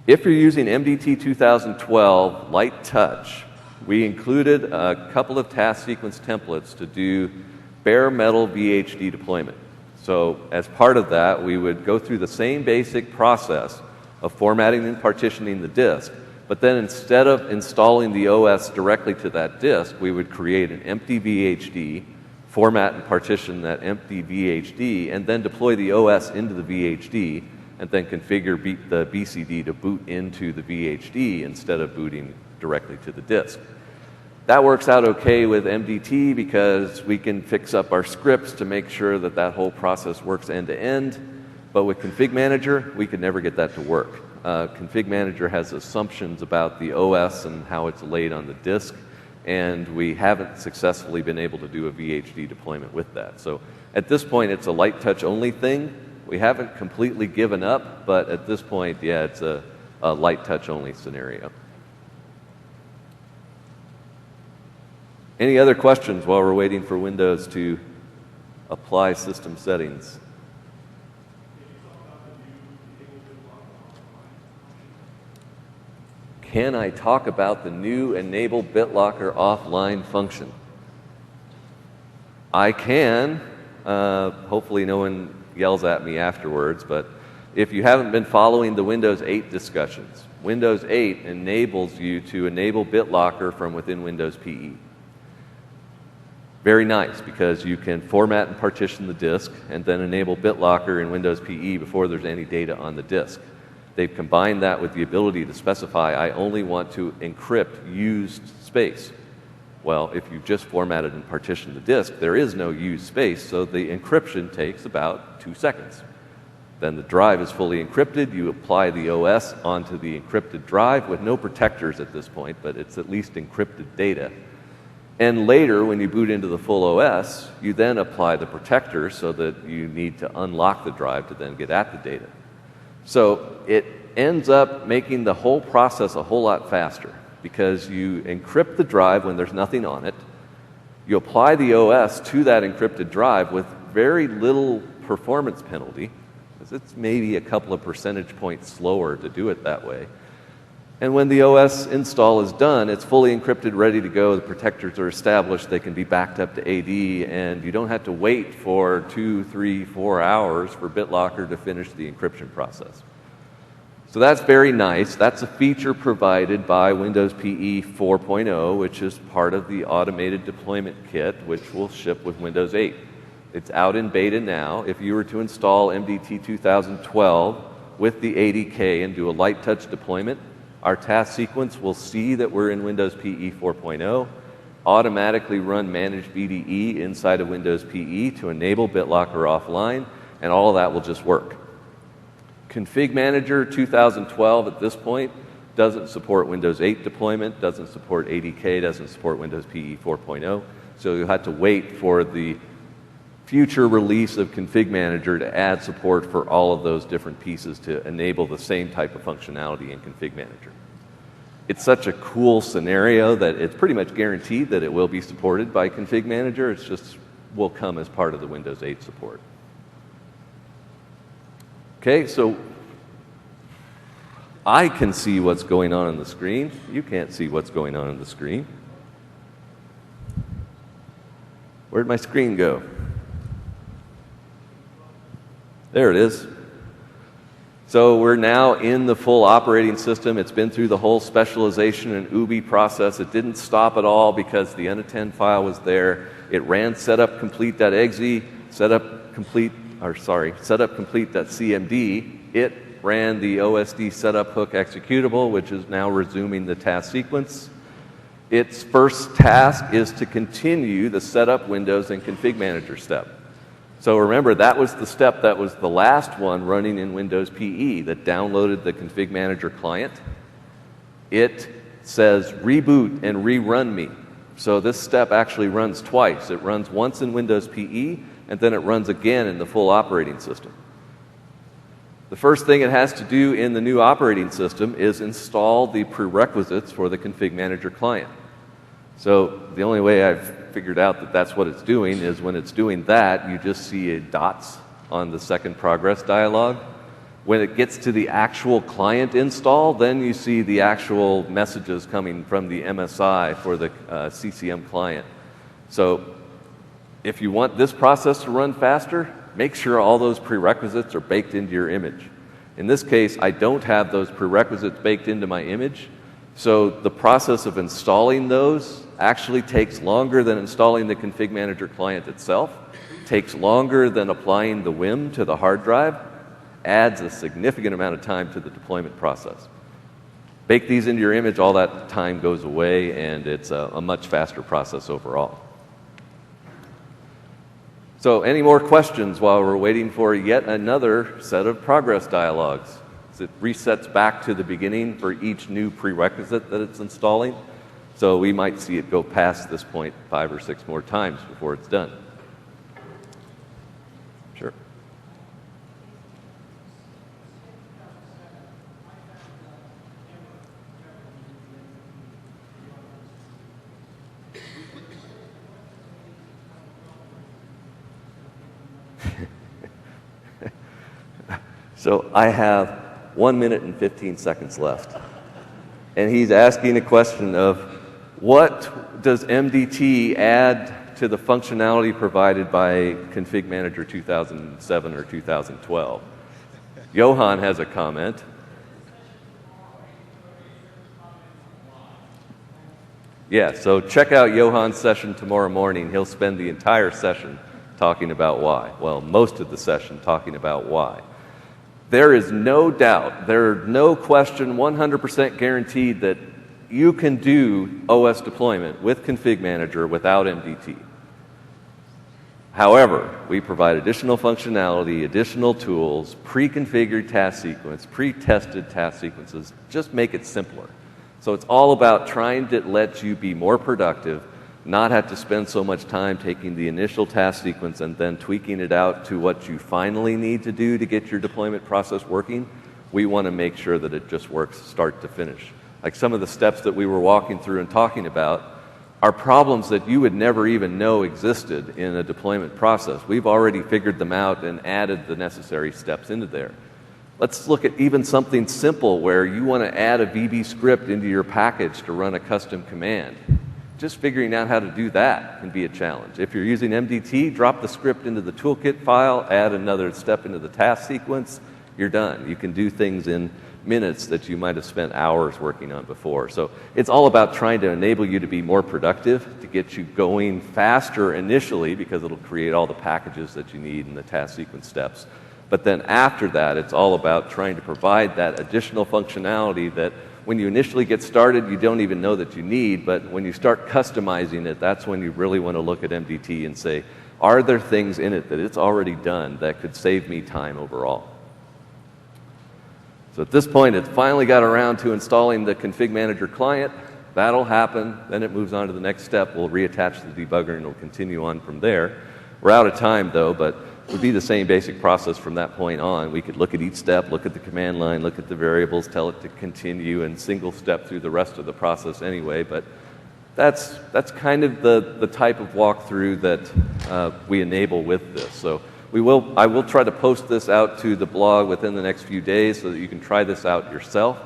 If you're using MDT 2012 Light Touch, we included a couple of task sequence templates to do bare metal VHD deployment. So as part of that, we would go through the same basic process of formatting and partitioning the disk, but then instead of installing the OS directly to that disk, we would create an empty VHD, format and partition that empty VHD, and then deploy the OS into the VHD, and then configure the BCD to boot into the VHD instead of booting directly to the disk. That works out okay with MDT because we can fix up our scripts to make sure that that whole process works end to end. But with Config Manager, we could never get that to work. Config Manager has assumptions about the OS and how it's laid on the disk, and we haven't successfully been able to do a VHD deployment with that. So at this point, it's a light touch only thing. We haven't completely given up, but at this point, yeah, it's a light touch only scenario. Any other questions while we're waiting for Windows to apply system settings? Can I talk about the new Enable BitLocker offline function? I can. Hopefully no one yells at me afterwards, but if you haven't been following the Windows 8 discussions, Windows 8 enables you to enable BitLocker from within Windows PE. Very nice, because you can format and partition the disk and then enable BitLocker in Windows PE before there's any data on the disk. They've combined that with the ability to specify, I only want to encrypt used space. Well, if you've just formatted and partitioned the disk, there is no used space, so the encryption takes about 2 seconds. Then the drive is fully encrypted. You apply the OS onto the encrypted drive with no protectors at this point, but it's at least encrypted data. And later, when you boot into the full OS, you then apply the protector so that you need to unlock the drive to then get at the data. So it ends up making the whole process a whole lot faster because you encrypt the drive when there's nothing on it. You apply the OS to that encrypted drive with very little performance penalty, because it's maybe a couple of percentage points slower to do it that way. And when the OS install is done, it's fully encrypted, ready to go. The protectors are established. They can be backed up to AD, and you don't have to wait for 2, 3, 4 hours for BitLocker to finish the encryption process. So that's very nice. That's a feature provided by Windows PE 4.0, which is part of the automated deployment kit, which will ship with Windows 8. It's out in beta now. If you were to install MDT 2012 with the ADK and do a light touch deployment, our task sequence will see that we're in Windows PE 4.0, automatically run Managed BDE inside of Windows PE to enable BitLocker offline, and all of that will just work. Config Manager 2012 at this point doesn't support Windows 8 deployment, doesn't support ADK, doesn't support Windows PE 4.0, so you'll have to wait for the future release of Config Manager to add support for all of those different pieces to enable the same type of functionality in Config Manager. It's such a cool scenario that it's pretty much guaranteed that it will be supported by Config Manager. It's just will come as part of the Windows 8 support. Okay, so I can see what's going on the screen. You can't see what's going on the screen. Where'd my screen go? There it is. So we're now in the full operating system. It's been through the whole specialization and UBI process. It didn't stop at all because the unattend file was there. It ran setup complete.exe, setup complete.cmd. It ran the OSD setup hook executable, which is now resuming the task sequence. Its first task is to continue the setup Windows and Config Manager step. So remember, that was the step that was the last one running in Windows PE that downloaded the Config Manager client. It says reboot and rerun me. So this step actually runs twice. It runs once in Windows PE, and then it runs again in the full operating system. The first thing it has to do in the new operating system is install the prerequisites for the Config Manager client. So the only way I've figured out that that's what it's doing is when it's doing that, you just see dots on the second progress dialog. When it gets to the actual client install, then you see the actual messages coming from the MSI for the CCM client. So if you want this process to run faster, make sure all those prerequisites are baked into your image. In this case, I don't have those prerequisites baked into my image, so the process of installing those actually takes longer than installing the Config Manager client itself, takes longer than applying the WIM to the hard drive, adds a significant amount of time to the deployment process. Bake these into your image, all that time goes away, and it's a much faster process overall. So any more questions while we're waiting for yet another set of progress dialogues? It resets back to the beginning for each new prerequisite that it's installing. So we might see it go past this point 5 or 6 more times before it's done. Sure. So I have 1 minute and 15 seconds left. And he's asking a question of what does MDT add to the functionality provided by Config Manager 2007 or 2012? Johan has a comment. Yeah, so check out Johan's session tomorrow morning. He'll spend the entire session talking about why. Well, most of the session talking about why. There is no doubt, there's no question, 100% guaranteed that you can do OS deployment with Config Manager without MDT. However, we provide additional functionality, additional tools, pre-configured task sequence, pre-tested task sequences, just make it simpler. So it's all about trying to let you be more productive, not have to spend so much time taking the initial task sequence and then tweaking it out to what you finally need to do to get your deployment process working. We want to make sure that it just works start to finish. Like some of the steps that we were walking through and talking about are problems that you would never even know existed in a deployment process. We've already figured them out and added the necessary steps into there. Let's look at even something simple where you want to add a VB script into your package to run a custom command. Just figuring out how to do that can be a challenge. If you're using MDT, drop the script into the toolkit file, add another step into the task sequence, you're done. You can do things in minutes that you might have spent hours working on before. So it's all about trying to enable you to be more productive, to get you going faster initially, because it'll create all the packages that you need in the task sequence steps. But then after that, it's all about trying to provide that additional functionality that when you initially get started, you don't even know that you need, but when you start customizing it, that's when you really want to look at MDT and say, are there things in it that it's already done that could save me time overall? So at this point, it finally got around to installing the config manager client. That'll happen. Then it moves on to the next step. We'll reattach the debugger and it'll continue on from there. We're out of time though, but it would be the same basic process from that point on. We could look at each step, look at the command line, look at the variables, tell it to continue, and single step through the rest of the process anyway. But that's kind of the type of walkthrough that we enable with this. So I will try to post this out to the blog within the next few days so that you can try this out yourself.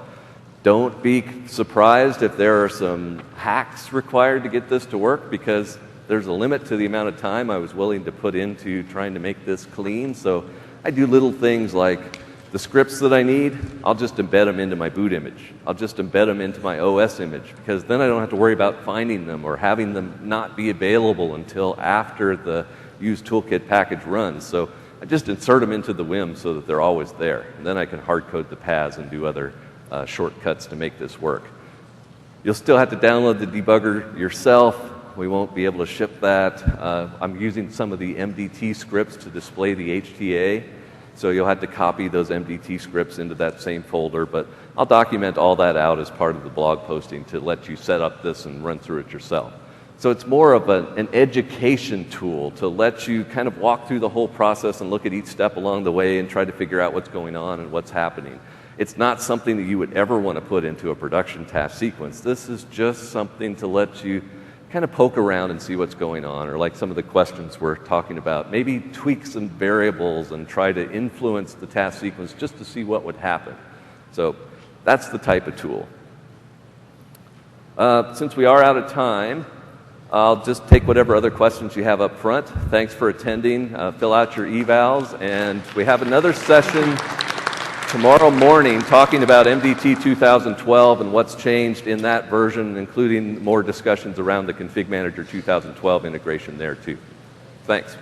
Don't be surprised if there are some hacks required to get this to work, because there's a limit to the amount of time I was willing to put into trying to make this clean. So I do little things like the scripts that I need, I'll just embed them into my boot image. I'll just embed them into my OS image, because then I don't have to worry about finding them or having them not be available until after the use toolkit package runs. So I just insert them into the WIM so that they're always there. And then I can hard code the paths and do other shortcuts to make this work. You'll still have to download the debugger yourself. We won't be able to ship that. I'm using some of the MDT scripts to display the HTA, so you'll have to copy those MDT scripts into that same folder, but I'll document all that out as part of the blog posting to let you set up this and run through it yourself. So it's more of an education tool to let you kind of walk through the whole process and look at each step along the way and try to figure out what's going on and what's happening. It's not something that you would ever want to put into a production task sequence. This is just something to let you kind of poke around and see what's going on, or like some of the questions we're talking about, maybe tweak some variables and try to influence the task sequence just to see what would happen. So that's the type of tool. Since we are out of time, I'll just take whatever other questions you have up front. Thanks for attending. Fill out your evals, and we have another session tomorrow morning talking about MDT 2012 and what's changed in that version, including more discussions around the Config Manager 2012 integration there too. Thanks.